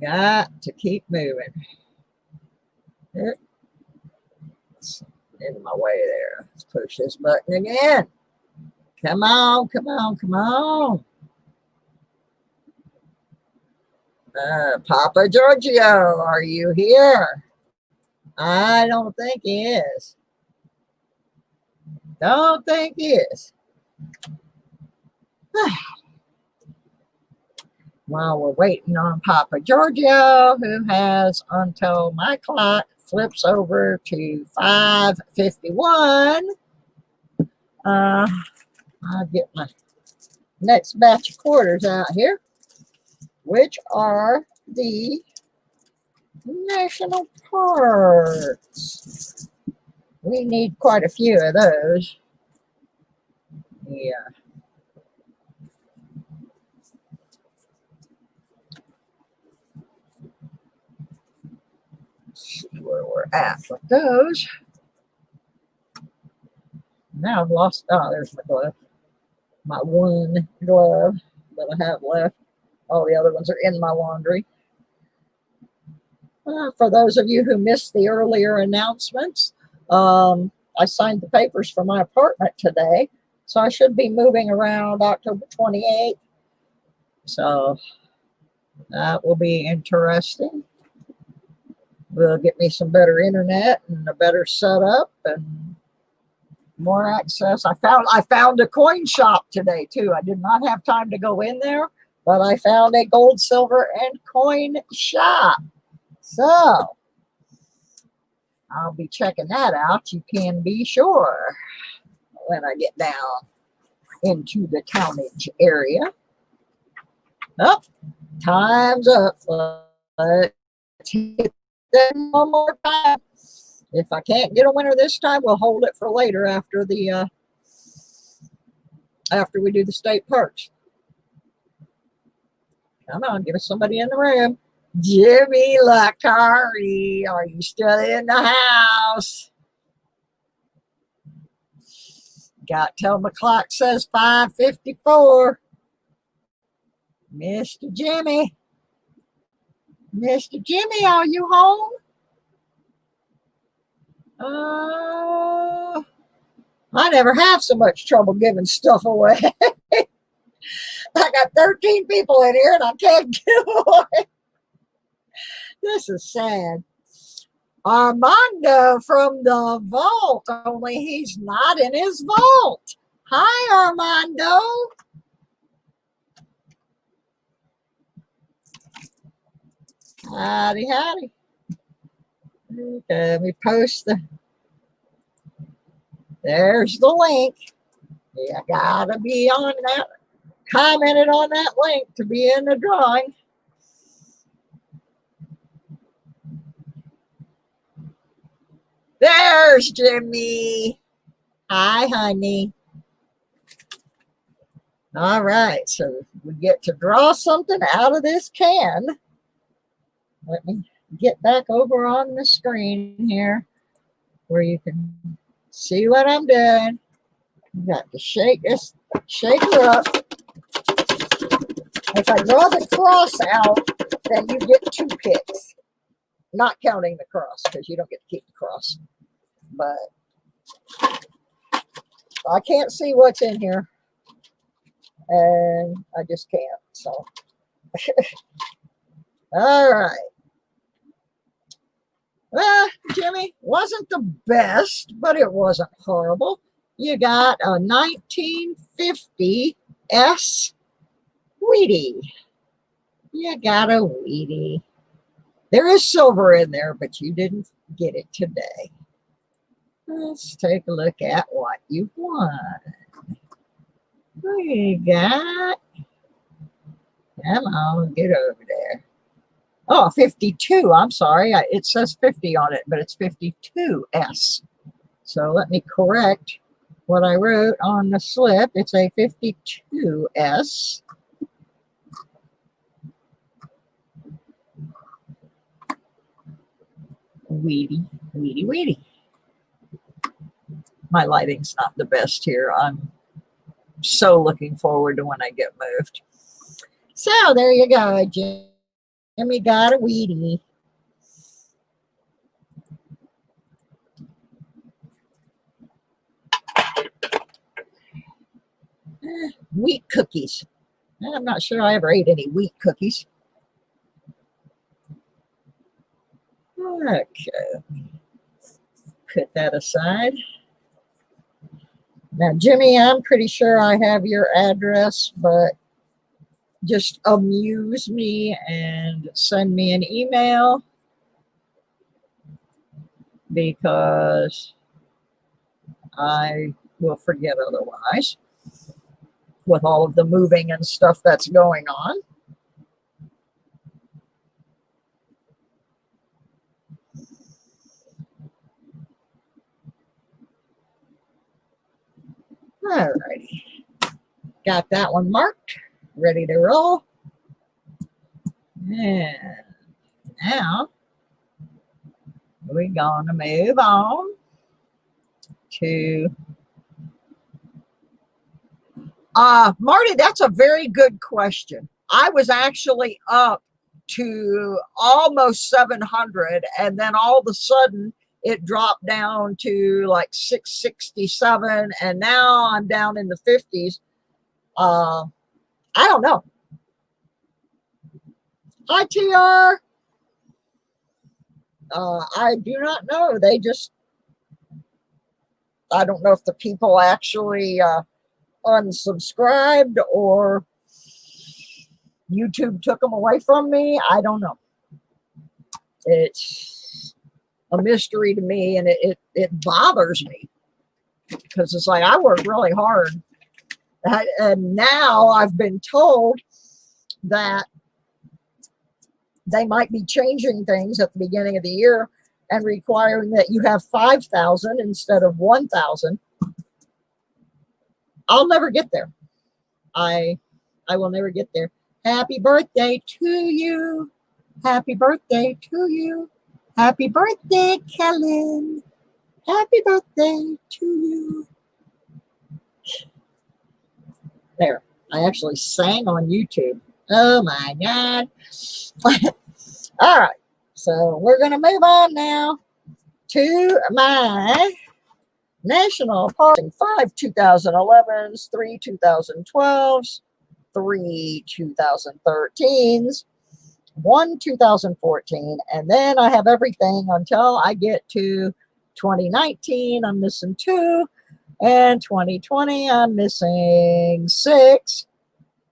Got to keep moving. It's in my way there. Let's push this button again. Come on, come on, come on. Papa Giorgio, are you here? I don't think he is. Don't think he is. While we're waiting on Papa Giorgio, who has until my clock flips over to 5:51. I'll get my next batch of quarters out here, which are the national parks. We need quite a few of those. Yeah. Let's see where we're at with those. Now I've lost, oh, there's my glove. My one glove that I have left. All the other ones are in my laundry. For those of you who missed the earlier announcements, I signed the papers for my apartment today, so I should be moving around October 28th. So that will be interesting. Will get me some better internet and a better setup and more access. I found a coin shop today too. I did not have time to go in there, but I found a gold, silver, and coin shop. So I'll be checking that out. You can be sure when I get down into the townage area. Oh, time's up. Let's hit that one more time. If I can't get a winner this time, we'll hold it for later after the after we do the state parks. Come on, give us somebody in the room. Jimmy Lacari, are you still in the house? Got till my clock says 5:54. Mr. Jimmy. Mr. Jimmy, are you home? I never have so much trouble giving stuff away. I got 13 people in here and I can't give away. This is sad. Armando from the vault, only he's not in his vault. Hi, Armando. Howdy, howdy. Okay, let me post the, there's the link. You gotta be on that, commented on that link to be in the drawing. There's Jimmy. Hi, honey. All right, so we get to draw something out of this can. Let me get back over on the screen here where you can see what I'm doing. You got to shake this, shake her up. If I draw the cross out, then you get 2 picks. Not counting the cross, because you don't get to keep the cross. But I can't see what's in here. And I just can't. So, all right. Jimmy, wasn't the best, but it wasn't horrible. You got a 1950 S Wheatie. You got a Wheatie. There is silver in there, but you didn't get it today. Let's take a look at what you won. What you got? Come on, get over there. Oh, 52. I'm sorry. It says 50 on it, but it's 52S. So let me correct what I wrote on the slip. It's a 52S. Wheatie, Wheatie, Wheatie. My lighting's not the best here. I'm so looking forward to when I get moved. So there you go, Jimmy got a Wheatie. Wheat cookies. I'm not sure I ever ate any wheat cookies. Okay, put that aside. Now, Jimmy, I'm pretty sure I have your address, but just amuse me and send me an email because I will forget otherwise. with all of the moving and stuff that's going on. All righty. Got that one marked, ready to roll. And now we're going to move on to Marty, that's a very good question. I was actually up to almost 700, and then all of a sudden it dropped down to like 667, and now I'm down in the 50s. I don't know. Hi, TR. I do not know. They just, I don't know if the people actually unsubscribed or YouTube took them away from me. I don't know. It's a mystery to me, and it bothers me because it's like I work really hard. And now I've been told that they might be changing things at the beginning of the year and requiring that you have 5,000 instead of 1,000. I'll never get there. I will never get there. Happy birthday to you. Happy birthday to you. Happy birthday, Kellen. Happy birthday to you. There. I actually sang on YouTube. Oh my God. All right. So we're going to move on now to my National Park 5 2011s, 3 2012s, 3 2013s, 1 2014, and then I have everything until I get to 2019. I'm missing 2, and 2020 I'm missing 6,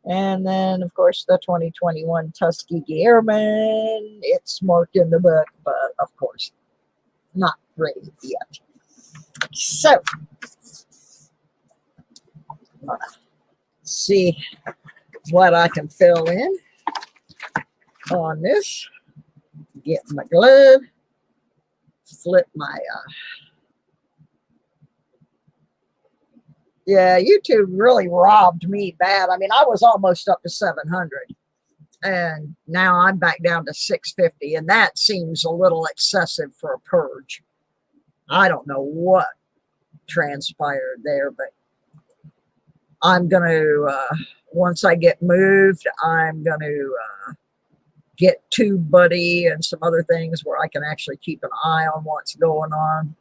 and then of course the 2021 Tuskegee Airmen. It's marked in the book, but of course not ready yet. So see what I can fill in on this. Get my glove, flip my yeah, YouTube really robbed me bad. I mean, I was almost up to 700, and now I'm back down to 650, and that seems a little excessive for a purge. I don't know what transpired there, but I'm going to, once I get moved, I'm going to get TubeBuddy and some other things where I can actually keep an eye on what's going on.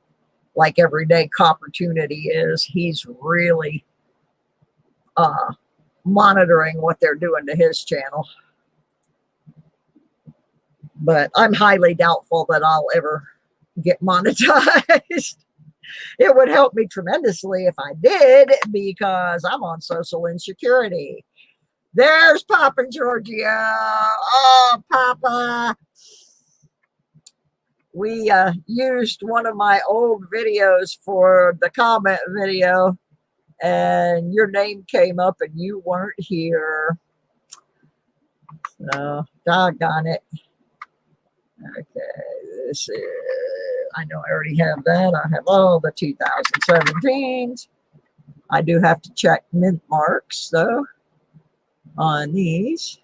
Like Everyday Copportunity is. He's really monitoring what they're doing to his channel. But I'm highly doubtful that I'll ever get monetized. It would help me tremendously if I did, because I'm on social insecurity. There's Papa Giorgio. Oh, Papa. We used one of my old videos for the comment video, and your name came up and you weren't here. So, doggone it. Okay, this is, I know I already have that. I have all the 2017s. I do have to check mint marks, though, on these.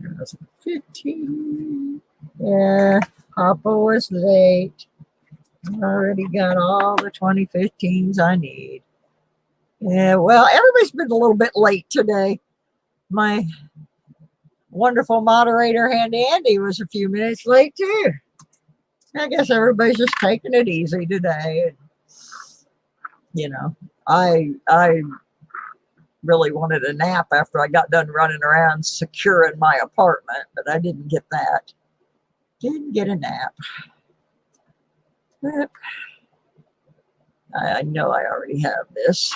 2015. Yeah, Papa was late. I already got all the 2015s I need. Yeah, well, everybody's been a little bit late today. My wonderful moderator, Handy Andy, was a few minutes late, too. I guess everybody's just taking it easy today. You know, I really wanted a nap after I got done running around securing my apartment, but I didn't get that. Didn't get a nap. But I know I already have this.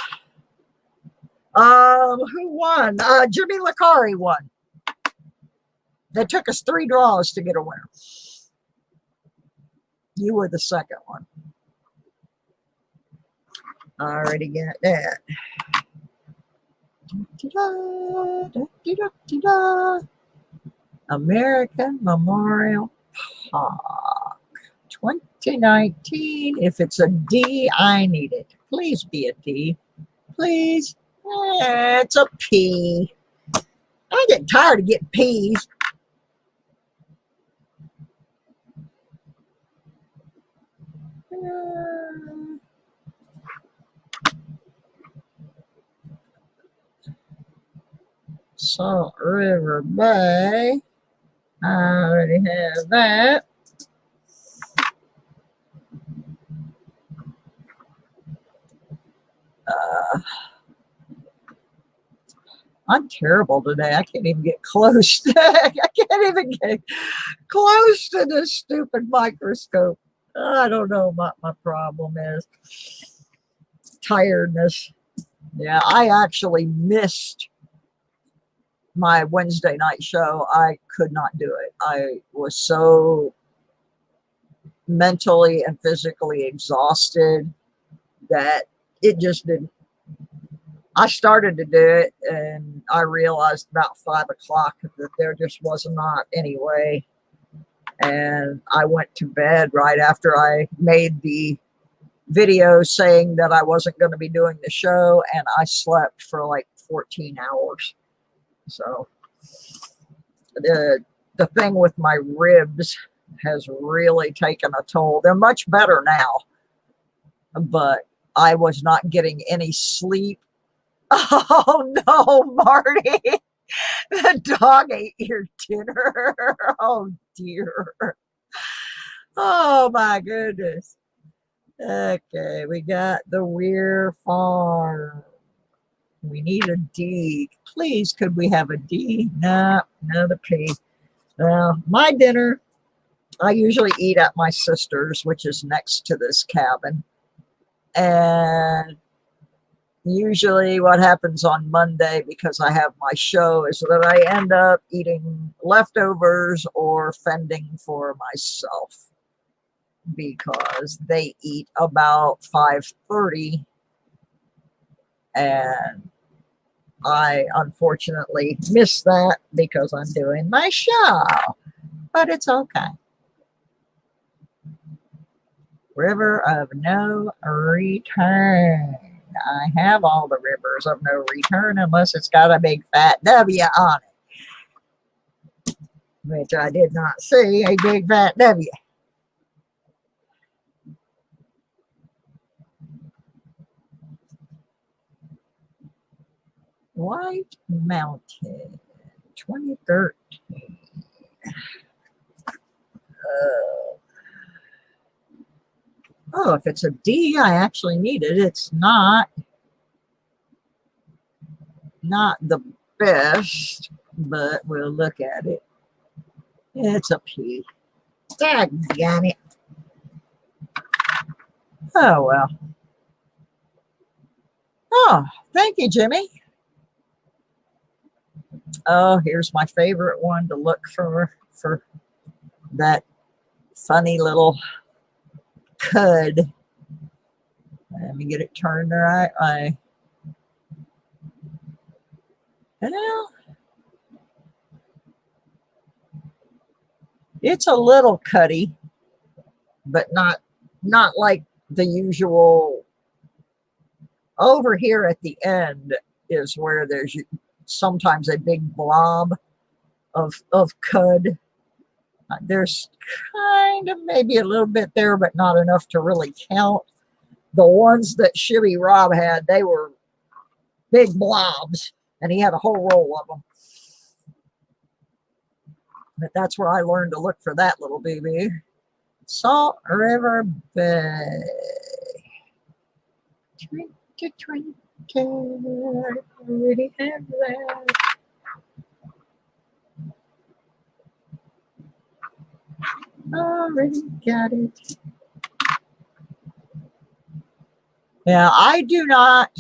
Who won? Jimmy Licari won. They took us 3 draws to get a winner. You were the second one. I already got that. American Memorial Park 2019. If it's a D, I need it. Please be a D. Please. It's a P. I get tired of getting P's. Salt River Bay. I already have that. I'm terrible today. I can't even get close. I can't even get close to this stupid microscope. I don't know what my problem is. Tiredness. Yeah, I actually missed my Wednesday night show. I could not do it. I was so mentally and physically exhausted that it just didn't. I started to do it and I realized about 5 o'clock that there just was not any way. And I went to bed right after I made the video saying that I wasn't going to be doing the show, and I slept for like 14 hours. So the thing with my ribs has really taken a toll. They're much better now, but I was not getting any sleep. Oh no, Marty. The dog ate your dinner. Oh dear. Oh my goodness. Okay, we got the Weir Farm. We need a D. Please, could we have a D? No, no, the P. Well, my dinner, I usually eat at my sister's, which is next to this cabin. And usually what happens on Monday, because I have my show, is that I end up eating leftovers or fending for myself, because they eat about 5:30, and I unfortunately miss that because I'm doing my show, but it's okay. River of no return. I have all the rivers of no return unless it's got a big fat W on it, which I did not see a big fat W. White Mountain, 2013. Oh, if it's a D, I actually need it. It's not the best, but we'll look at it. It's a P. Daggone it. Oh, well. Oh, thank you, Jimmy. Oh, here's my favorite one to look for that funny little cud. Let me get it turned the right way. Well, it's a little cuddy, but not like the usual. Over here at the end is where there's sometimes a big blob of cud. There's kind of maybe a little bit there, but not enough to really count. The ones that Shibby Rob had, they were big blobs, and he had a whole roll of them. But that's where I learned to look for that little baby. Salt River Bay. Already have that. Already got it. Now, I do not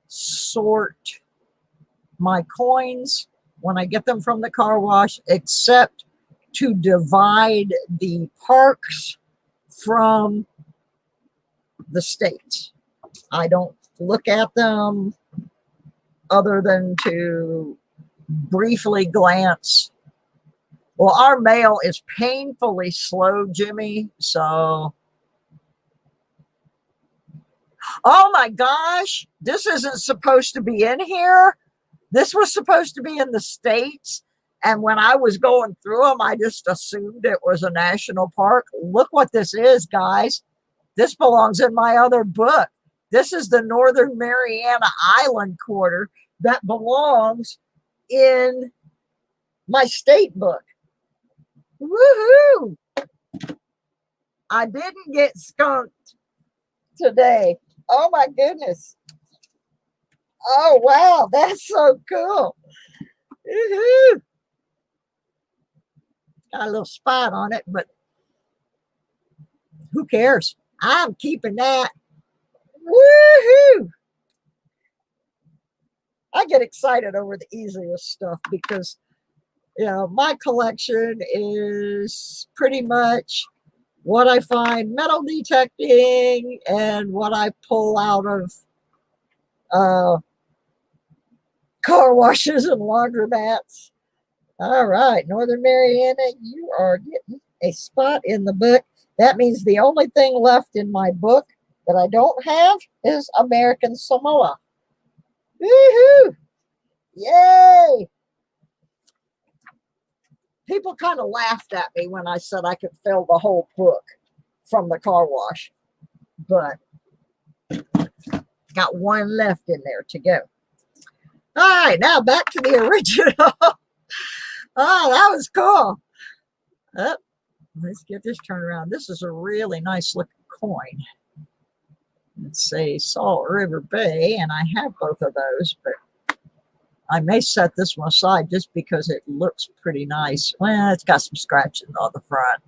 sort my coins when I get them from the car wash, except to divide the parks from the states. I don't look at them other than to briefly glance. Well, our mail is painfully slow, Jimmy. So, oh my gosh, this isn't supposed to be in here. This was supposed to be in the States. And when I was going through them, I just assumed it was a national park. Look what this is, guys. This belongs in my other book. This is the Northern Mariana Island quarter that belongs in my state book. Woohoo! I didn't get skunked today. Oh my goodness. Oh wow, that's so cool. Woohoo! Got a little spot on it, but who cares? I'm keeping that. Woohoo! I get excited over the easiest stuff because, you know, my collection is pretty much what I find metal detecting and what I pull out of car washes and laundromats. All right, Northern Mariana, you are getting a spot in the book. That means the only thing left in my book that I don't have is American Samoa. Woohoo! Yay! People kind of laughed at me when I said I could fill the whole book from the car wash, but got one left in there to go. All right, now back to the original. Oh, that was cool. Oh, let's get this turned around. This is a really nice looking coin. Let's say Salt River Bay, and I have both of those, but I may set this one aside just because it looks pretty nice. Well, it's got some scratches on the front.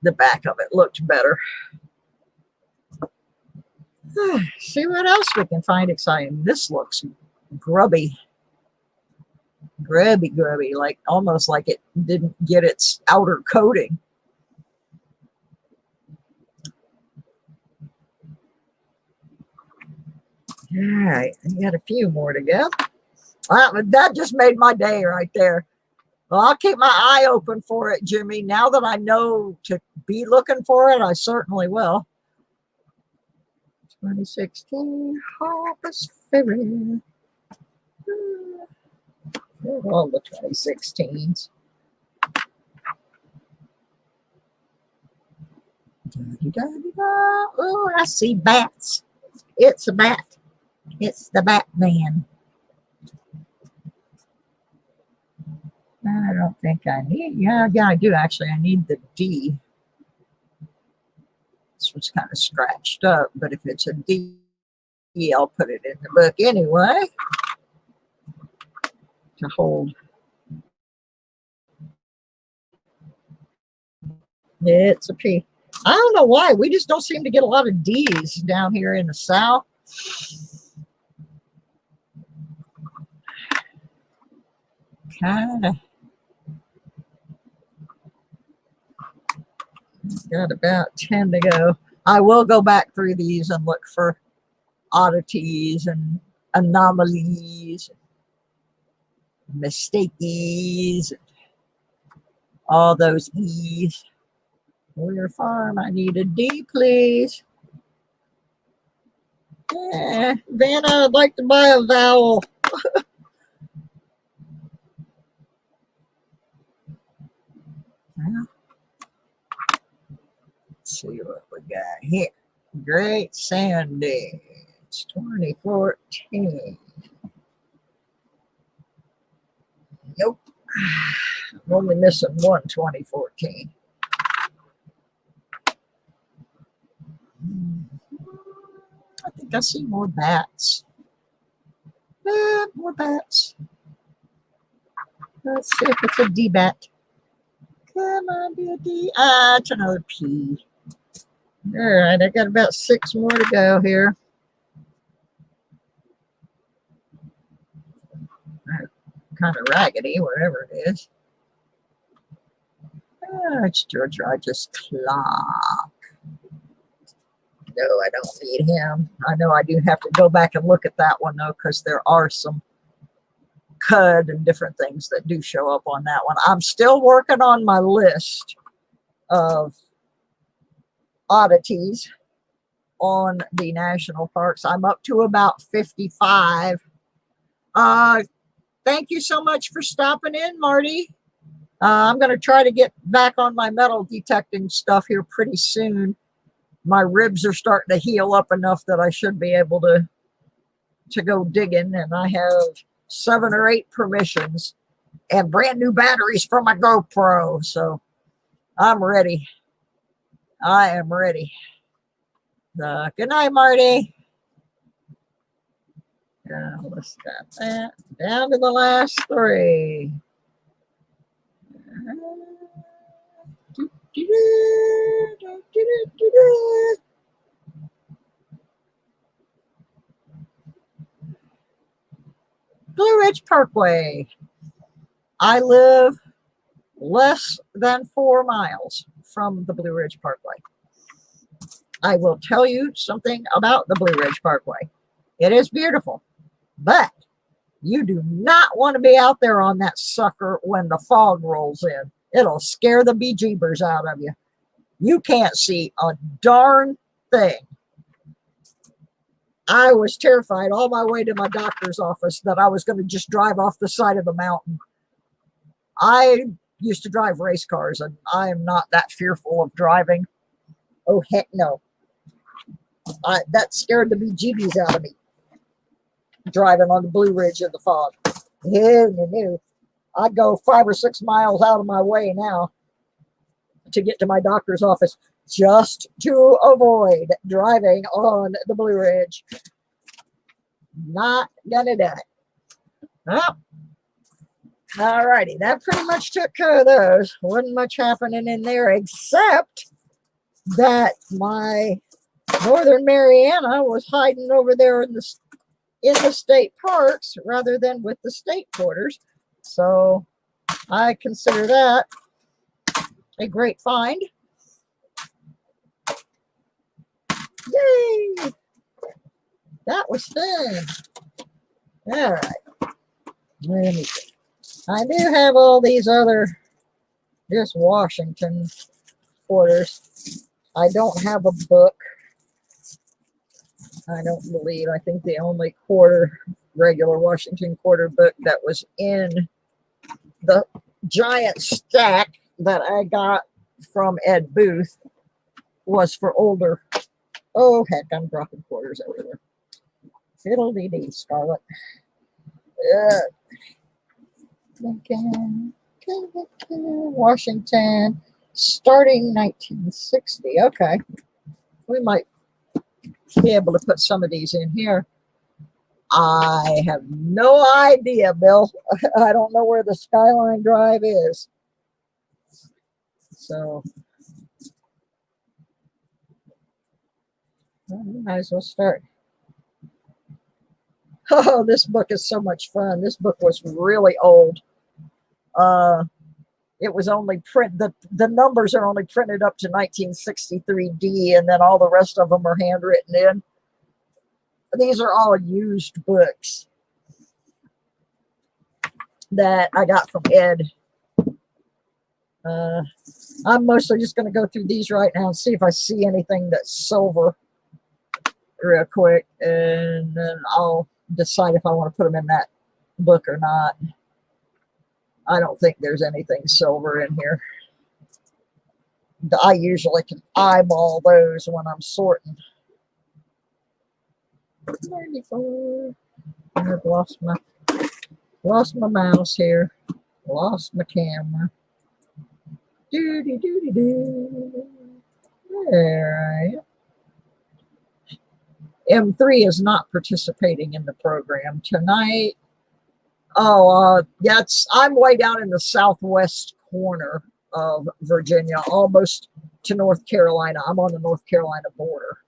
The back of it looked better. See what else we can find exciting. This looks grubby. Grubby, like almost like it didn't get its outer coating. All right, I got a few more to go. That just made my day right there. Well, I'll keep my eye open for it, Jimmy. Now that I know to be looking for it, I certainly will. 2016 Harvest Ferry. All the 2016s. Oh, I see bats. It's a bat. It's the Batman. I don't think I need. Yeah, I do actually. I need the D. This one's kind of scratched up, but if it's a D, I'll put it in the book anyway to hold. It's a P. I don't know why. We just don't seem to get a lot of D's down here in the South. Kind of. Got about 10 to go. I will go back through these and look for oddities and anomalies, mistakees, all those E's. Warrior Farm, I need a D, please. Yeah, Vanna, I'd like to buy a vowel. Well, let's see what we got here. Great Sandy. It's 2014. Nope. I'm only missing one 2014. I think I see more bats. More bats. Let's see if it's a D bat. Come on, be a D. It's another P. All right, I got about 6 more to go here. Kind of raggedy, whatever it is. It's Giorgio. I just clock. No, I don't need him. I know I do have to go back and look at that one, though, because there are some cud and different things that do show up on that one. I'm still working on my list of oddities on the national parks. I'm up to about 55. Thank you so much for stopping in, Marty. I'm going to try to get back on my metal detecting stuff here pretty soon. My ribs are starting to heal up enough that I should be able to go digging, and I have 7 or 8 permissions and brand new batteries for my GoPro, so I'm ready. I am ready. Good night, Marty. Let's got that down to the last 3. Blue Ridge Parkway. I live less than 4 miles from the Blue Ridge Parkway. I will tell you something about the Blue Ridge Parkway. It is beautiful, but you do not want to be out there on that sucker when the fog rolls in. It'll scare the bejeebers out of you. You can't see a darn thing. I was terrified all my way to my doctor's office that I was going to just drive off the side of the mountain. I used to drive race cars, and I am not that fearful of driving. Oh, heck no. That scared the bejeebies out of me, driving on the Blue Ridge in the fog. No. I go 5 or 6 miles out of my way now to get to my doctor's office just to avoid driving on the Blue Ridge. Not gonna do it. Well, all righty. That pretty much took care of those. Wasn't much happening in there except that my Northern Mariana was hiding over there in the state parks rather than with the state quarters. So I consider that a great find. Yay! That was fun. All right. Let me see. I do have all these other just Washington quarters. I don't have a book. I don't believe. I think the only regular Washington quarter book that was in the giant stack that I got from Ed Booth was for older. Oh, heck, I'm dropping quarters everywhere. Fiddle-dee-dee, Scarlet. Washington, starting 1960. Okay. We might be able to put some of these in here. I have no idea, Bill. I don't know where the Skyline Drive is. So, well, we might as well start. Oh, this book is so much fun. This book was really old. It was only the numbers are only printed up to 1963D, and then all the rest of them are handwritten in. These are all used books that I got from Ed. I'm mostly just going to go through these right now and see if I see anything that's silver real quick, and then I'll decide if I want to put them in that book or not. I don't think there's anything silver in here. I usually can eyeball those when I'm sorting. 94. I've lost my mouse here. Lost my camera. There I am. M3 is not participating in the program tonight. Oh, I'm way down in the southwest corner of Virginia, almost to North Carolina. I'm on the North Carolina border.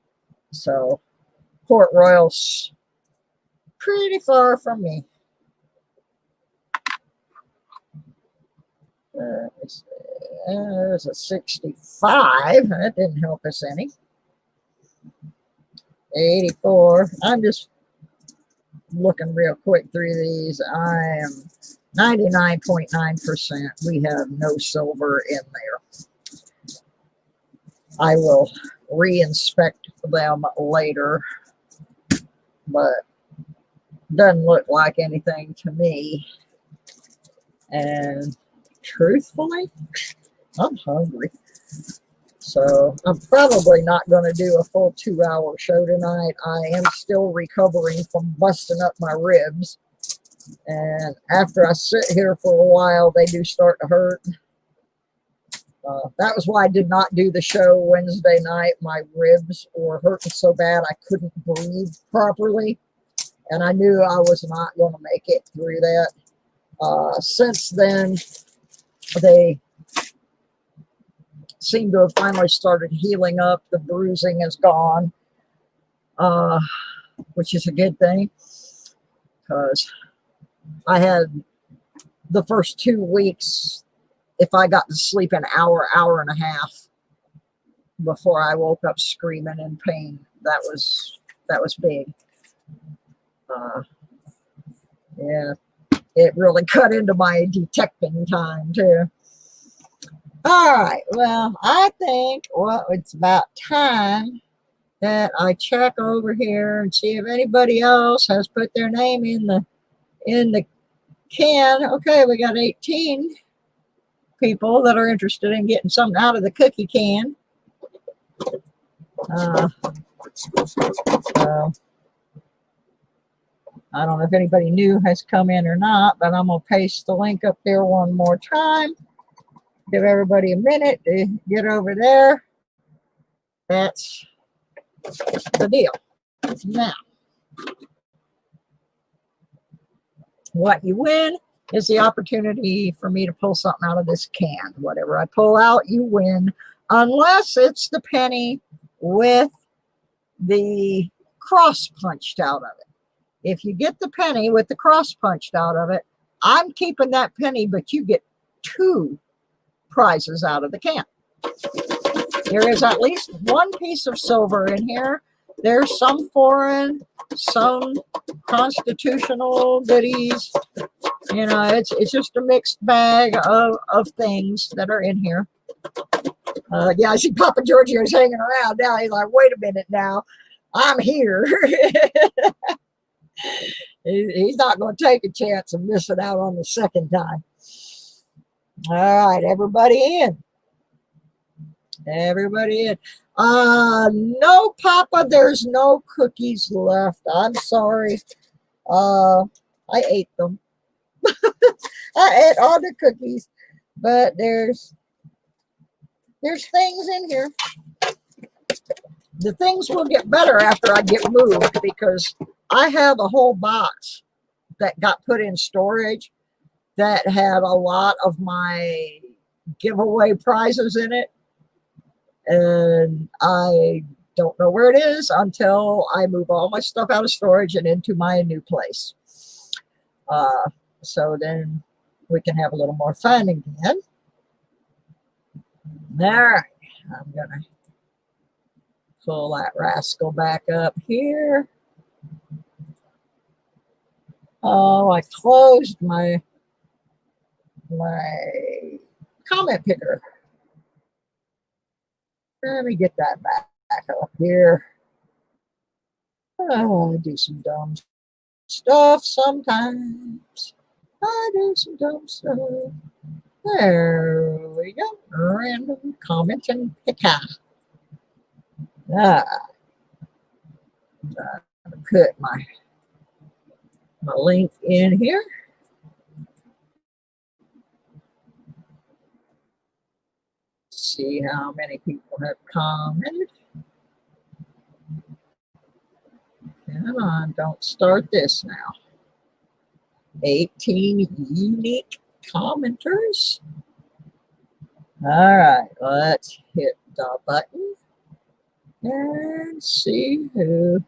So Port Royal's pretty far from me. There's a 65. That didn't help us any. 84. I'm just looking real quick through these. I am 99.9%. We have no silver in there. I will re-inspect them later, but doesn't look like anything to me. And truthfully, I'm hungry. So I'm probably not going to do a full 2-hour show tonight. I am still recovering from busting up my ribs. And after I sit here for a while, they do start to hurt. That was why I did not do the show Wednesday night. My ribs were hurting so bad I couldn't breathe properly. And I knew I was not going to make it through that. Since then, they seem to have finally started healing up. The bruising is gone, which is a good thing, because I had the first 2 weeks, if I got to sleep an hour, hour and a half before I woke up screaming in pain, that was big. Yeah, it really cut into my detecting time too. All right, well, I think, well, it's about time that I check over here and see if anybody else has put their name in the can. Okay, we got 18 people that are interested in getting something out of the cookie can. So I don't know if anybody new has come in or not, but I'm going to paste the link up there one more time. Give everybody a minute to get over there. That's the deal. Now, what you win is the opportunity for me to pull something out of this can. Whatever I pull out, you win, unless it's the penny with the cross punched out of it. If you get the penny with the cross punched out of it, I'm keeping that penny, but you get 2 prizes out of the can. There is at least 1 piece of silver in here. There's some foreign, some constitutional goodies. You know, it's just a mixed bag of things that are in here. Yeah, I see Papa Giorgio's hanging around now. He's like, wait a minute now. I'm here. He's not going to take a chance of missing out on the second time. All right, everybody in. Everybody in. No, Papa, there's no cookies left. I'm sorry. I ate them. I ate all the cookies, but there's things in here. The things will get better after I get moved, because I have a whole box that got put in storage that had a lot of my giveaway prizes in it. And I don't know where it is until I move all my stuff out of storage and into my new place. So then we can have a little more fun again. All right, I'm going to pull that rascal back up here. Oh, I closed my comment picker. Let me get that back up here. Oh, I do some dumb stuff sometimes. I do some dumb stuff. There we go. Random comment and picker. I'm gonna put my link in here. See how many people have commented. Come on, don't start this now. 18 unique commenters. All right, let's hit the button and see who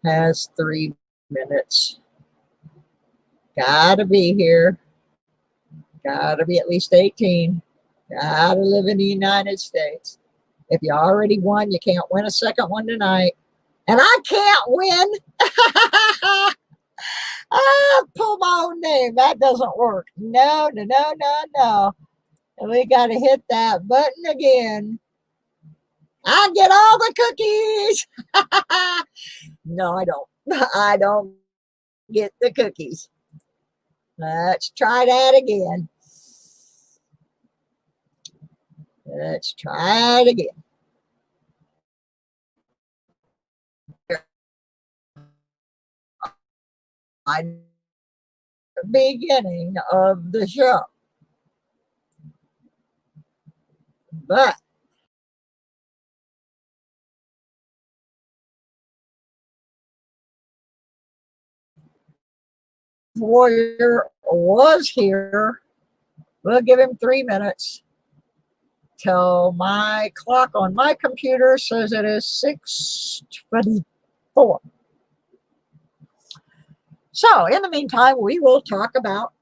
has 3 minutes. Gotta be here. Gotta be at least 18. Gotta live in the United States. If you already won, you can't win a second one tonight. And I can't win. Pull my own name. That doesn't work. No, no, no, no, no. And we got to hit that button again. I get all the cookies. No, I don't. I don't get the cookies. Let's try that again. Let's try it again. I'm the beginning of the show. But Warrior was here. We'll give him 3 minutes till my clock on my computer says it is 6:24. So in the meantime, we will talk about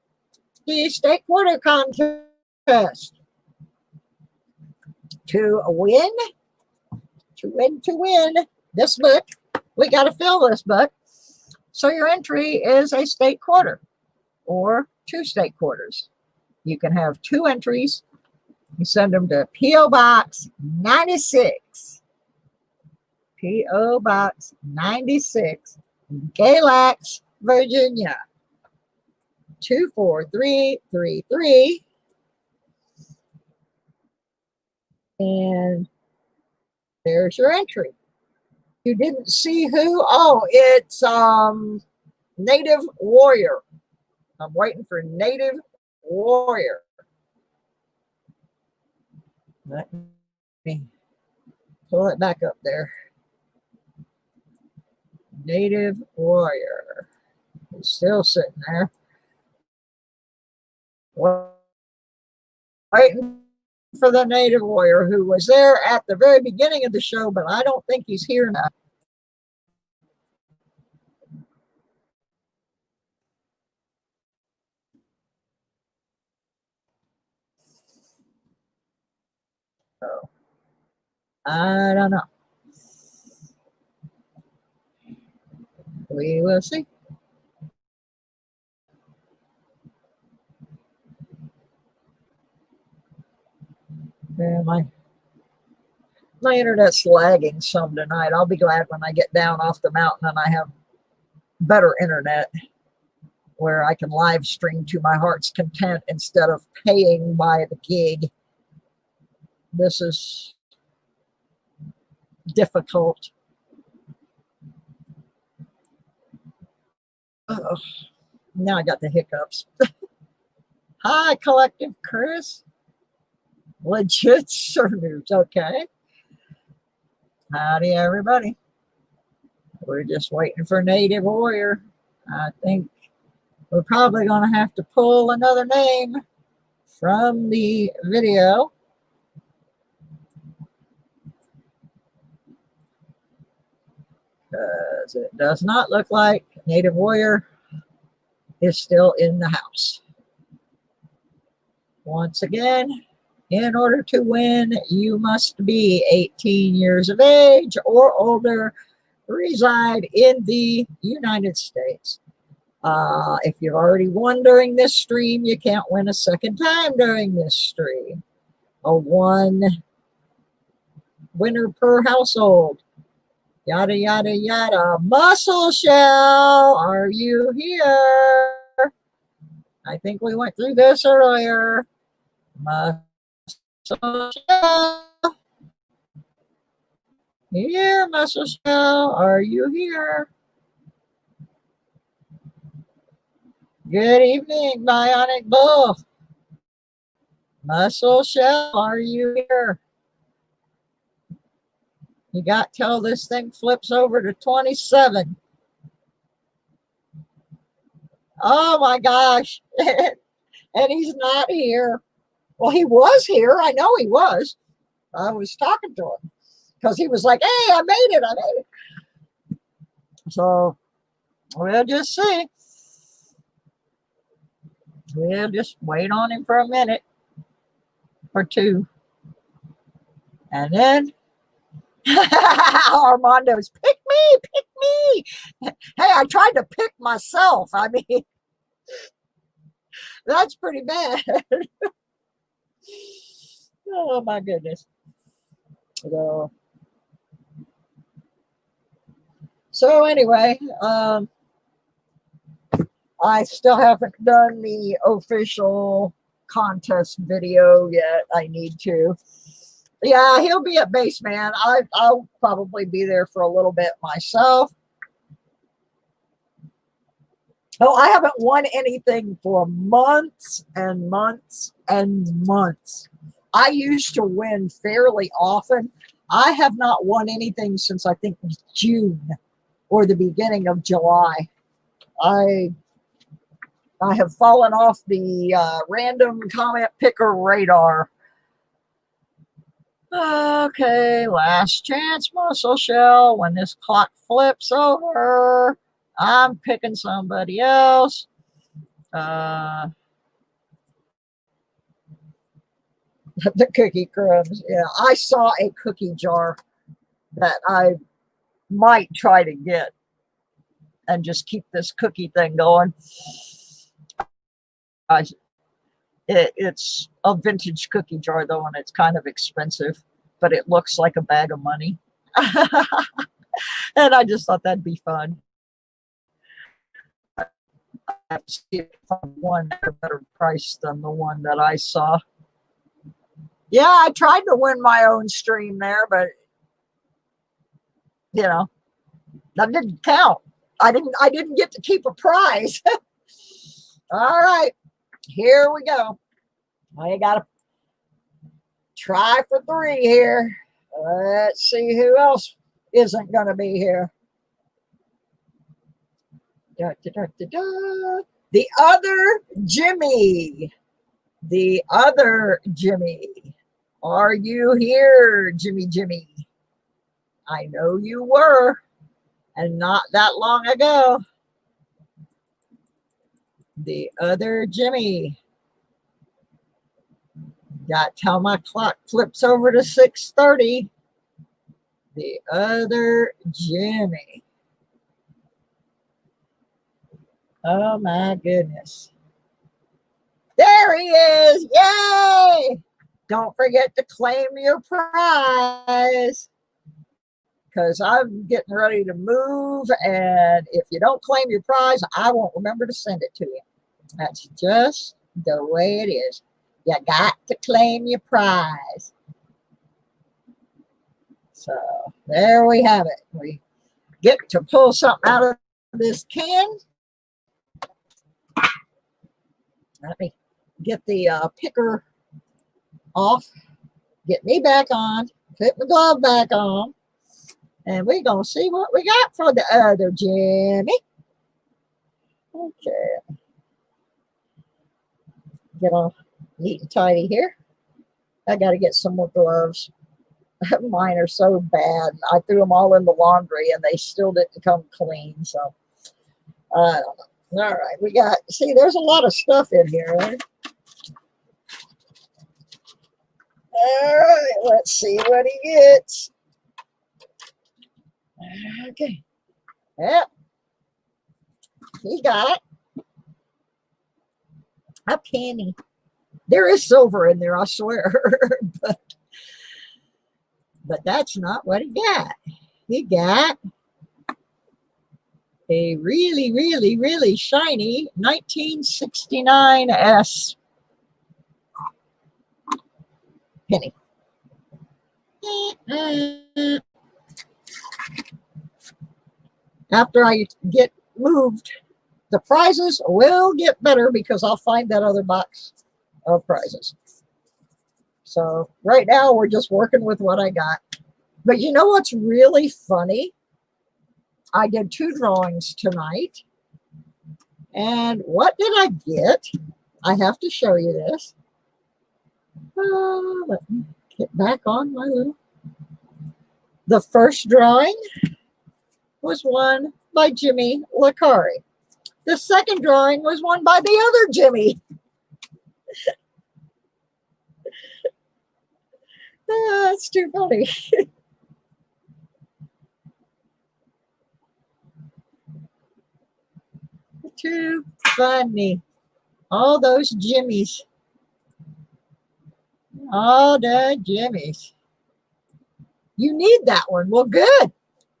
the state quarter contest. To win this book, we got to fill this book. So your entry is a state quarter or 2 state quarters. You can have 2 entries. You send them to P.O. Box 96. P.O. Box 96, Galax, Virginia 24333. And there's your entry. You didn't see who? Oh, it's Native Warrior. I'm waiting for Native Warrior. Let me pull it back up there. Native Warrior. He's still sitting there. Waiting for the Native Warrior who was there at the very beginning of the show, but I don't think he's here now. So, I don't know. We will see. Yeah, my internet's lagging some tonight. I'll be glad when I get down off the mountain and I have better internet where I can live stream to my heart's content instead of paying by the gig. This is difficult. Oh, now I got the hiccups. Hi, Collective Chris. Legit surnews. Okay. Howdy, everybody. We're just waiting for Native Warrior. I think we're probably going to have to pull another name from the video. Because it does not look like Native Warrior is still in the house. Once again, in order to win, you must be 18 years of age or older, reside in the United States. If you've already won during this stream, you can't win a second time during this stream. A 1 winner per household. Yada, yada, yada. Muscle Shell, are you here? I think we went through this earlier. Muscle Shell. Here, Muscle Shell, are you here? Good evening, Bionic Bull. Muscle Shell, are you here? You got till this thing flips over to 27. Oh my gosh. And he's not here. Well, he was here. I know he was. I was talking to him because he was like, hey, I made it. So we'll just see. We'll just wait on him for a minute or two. And then Armando's pick me, pick me. Hey, I tried to pick myself. I mean, that's pretty bad. Oh my goodness. So anyway, I still haven't done the official contest video yet. I need to. Yeah, he'll be at base, man. I'll probably be there for a little bit myself. Oh, I haven't won anything for months and months and months. I used to win fairly often. I have not won anything since I think June or the beginning of July. I have fallen off the random comment picker radar. Okay, last chance muscle shell. When this clock flips over, I'm picking somebody else. The cookie crumbs. Yeah, I saw a cookie jar that I might try to get and just keep this cookie thing going. It's a vintage cookie jar though, and it's kind of expensive, but it looks like a bag of money. And I just thought that'd be fun. I have to see if I won at a better price than the one that I saw. Yeah, I tried to win my own stream there, but you know, that didn't count. I didn't get to keep a prize. All right, here we go. I gotta try for 3 here. Let's see who else isn't gonna be here. Da, da, da, da, da. The other Jimmy. The other Jimmy. Are you here, Jimmy Jimmy? I know you were, and not that long ago. The other Jimmy. Got till my clock flips over to 6:30. The other Jimmy. Oh my goodness. There he is. Yay! Don't forget to claim your prize, because I'm getting ready to move, and if you don't claim your prize, I won't remember to send it to you. That's just the way it is. You got to claim your prize. So there we have it. We get to pull something out of this can. Let me get the picker off, get me back on, put my glove back on, and we're going to see what we got for the other Jimmy. Okay. Get all neat and tidy here. I got to get some more gloves. Mine are so bad. I threw them all in the laundry and they still didn't come clean. So, I don't know. All right. We got, see, there's a lot of stuff in here. Right? All right. Let's see what he gets. Okay. Yep. He got a penny. There is silver in there, I swear. but that's not what he got. He got a really, really, really shiny 1969 S penny. After I get moved, the prizes will get better because I'll find that other box of prizes. So right now we're just working with what I got. But you know what's really funny? I did 2 drawings tonight. And what did I get? I have to show you this. Let me get back on my little. The first drawing was won by Jimmy Licari. The second drawing was won by the other Jimmy. That's too funny. Too funny. All those Jimmies. All the Jimmies. You need that one. Well, good.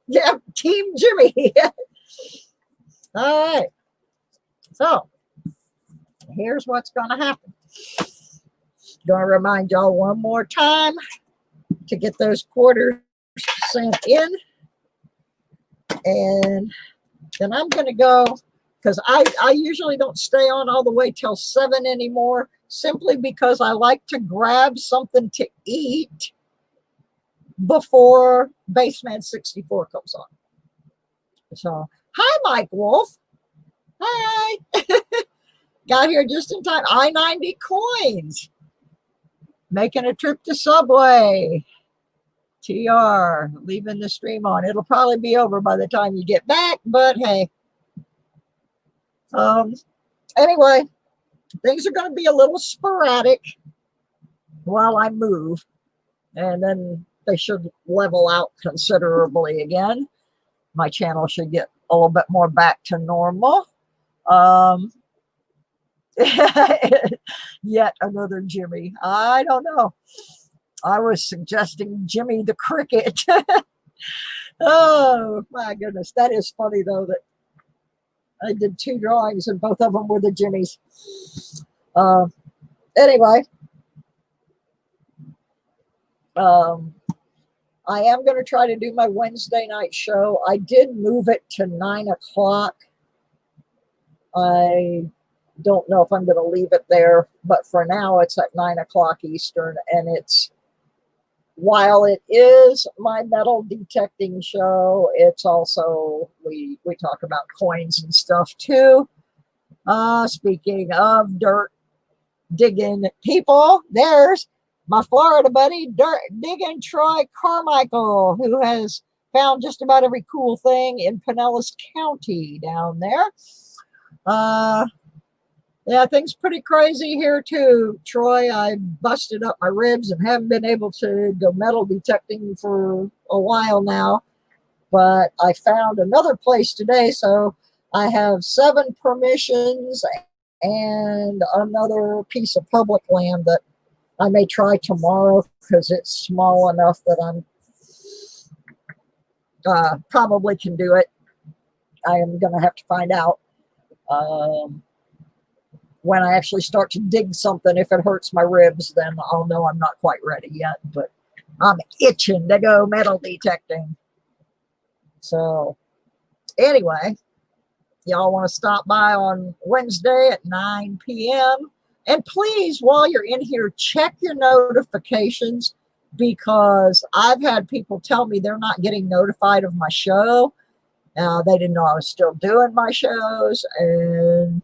Yeah, Team Jimmy. All right. So here's what's going to happen. Going to remind y'all one more time to get those quarters sent in. And then I'm going to go, because I usually don't stay on all the way till 7 anymore, simply because I like to grab something to eat before Baseman 64 comes on. So, hi, Mike Wolf. Hi. Got here just in time. I-90 coins. Making a trip to Subway. TR. Leaving the stream on. It'll probably be over by the time you get back, but hey. Anyway, things are going to be a little sporadic while I move, and then they should level out considerably again. My channel should get a little bit more back to normal. Yet another Jimmy. I don't know. I was suggesting Jimmy the Cricket. Oh my goodness. That is funny though, that I did 2 drawings and both of them were the Jimmies. Anyway, I am going to try to do my Wednesday night show. I did move it to 9 o'clock. I don't know if I'm going to leave it there, but for now it's at 9 o'clock Eastern, and it's, while it is my metal detecting show, it's also, we talk about coins and stuff too. Speaking of dirt digging people, there's my Florida buddy, dirt digging Troy Carmichael, who has found just about every cool thing in Pinellas County down there. Yeah, things pretty crazy here too, Troy. I busted up my ribs and haven't been able to go metal detecting for a while now, but I found another place today, so I have 7 permissions and another piece of public land that I may try tomorrow because it's small enough that I'm probably can do it. I am going to have to find out when I actually start to dig something. If it hurts my ribs, then I'll know I'm not quite ready yet, but I'm itching to go metal detecting. So anyway, y'all want to stop by on Wednesday at 9 p.m. And please, while you're in here, check your notifications, because I've had people tell me they're not getting notified of my show. They didn't know I was still doing my shows, and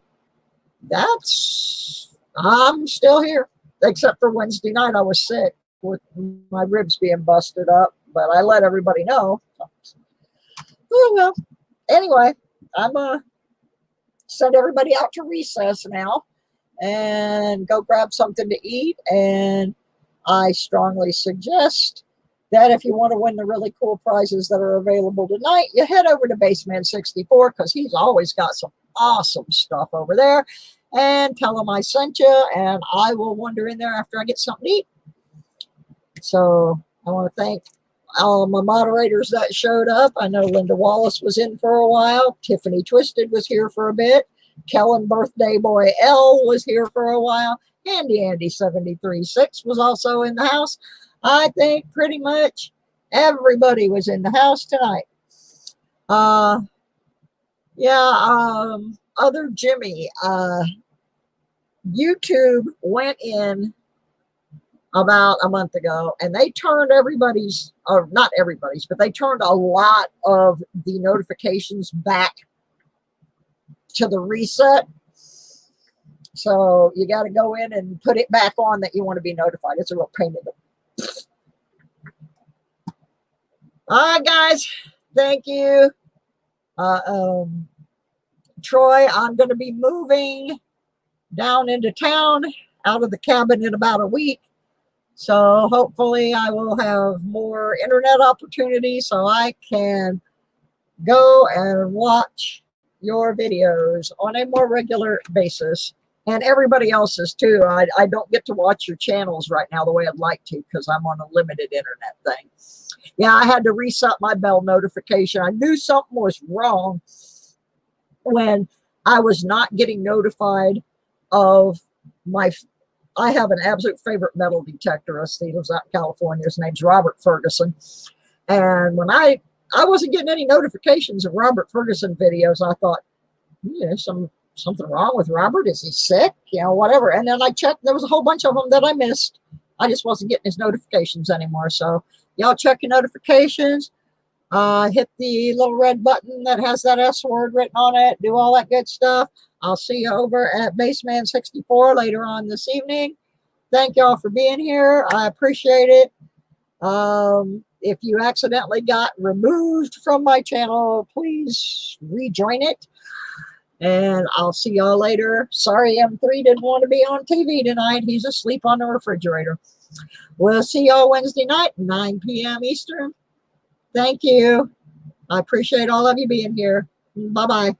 I'm still here, except for Wednesday night. I was sick with my ribs being busted up, but I let everybody know. Oh, well, anyway, I'm going to send everybody out to recess now and go grab something to eat. And I strongly suggest that if you want to win the really cool prizes that are available tonight, you head over to Baseman 64, because he's always got some awesome stuff over there, and tell him I sent you, and I will wander in there after I get something to eat. So I want to thank all my moderators that showed up. I know Linda Wallace was in for a while. Tiffany Twisted was here for a bit. Kellen Birthday Boy L was here for a while. Andy 736 was also in the house. I think pretty much everybody was in the house tonight. Other Jimmy, YouTube went in about a month ago, and they turned everybody's, or not everybody's, but they turned a lot of the notifications back to the reset. So you got to go in and put it back on that you want to be notified. It's a real pain in the... All right, guys. Thank you. Troy, I'm going to be moving down into town out of the cabin in about a week. So hopefully I will have more internet opportunities so I can go and watch your videos on a more regular basis, and everybody else's too. I don't get to watch your channels right now the way I'd like to because I'm on a limited internet thing. Yeah, I had to reset my bell notification. I knew something was wrong when I was not getting notified of my. I have an absolute favorite metal detectorist. He lives out in California. His name's Robert Ferguson. And when I wasn't getting any notifications of Robert Ferguson videos, I thought, yeah, something wrong with Robert. Is he sick? You know, whatever. And then I checked. There was a whole bunch of them that I missed. I just wasn't getting his notifications anymore. So y'all check your notifications. Hit the little red button that has that S word written on it. Do all that good stuff. I'll see you over at Baseman64 later on this evening. Thank y'all for being here. I appreciate it. If you accidentally got removed from my channel, please rejoin it. And I'll see y'all later. Sorry, M3 didn't want to be on TV tonight. He's asleep on the refrigerator. We'll see y'all Wednesday night, 9 p.m. Eastern. Thank you. I appreciate all of you being here. Bye-bye.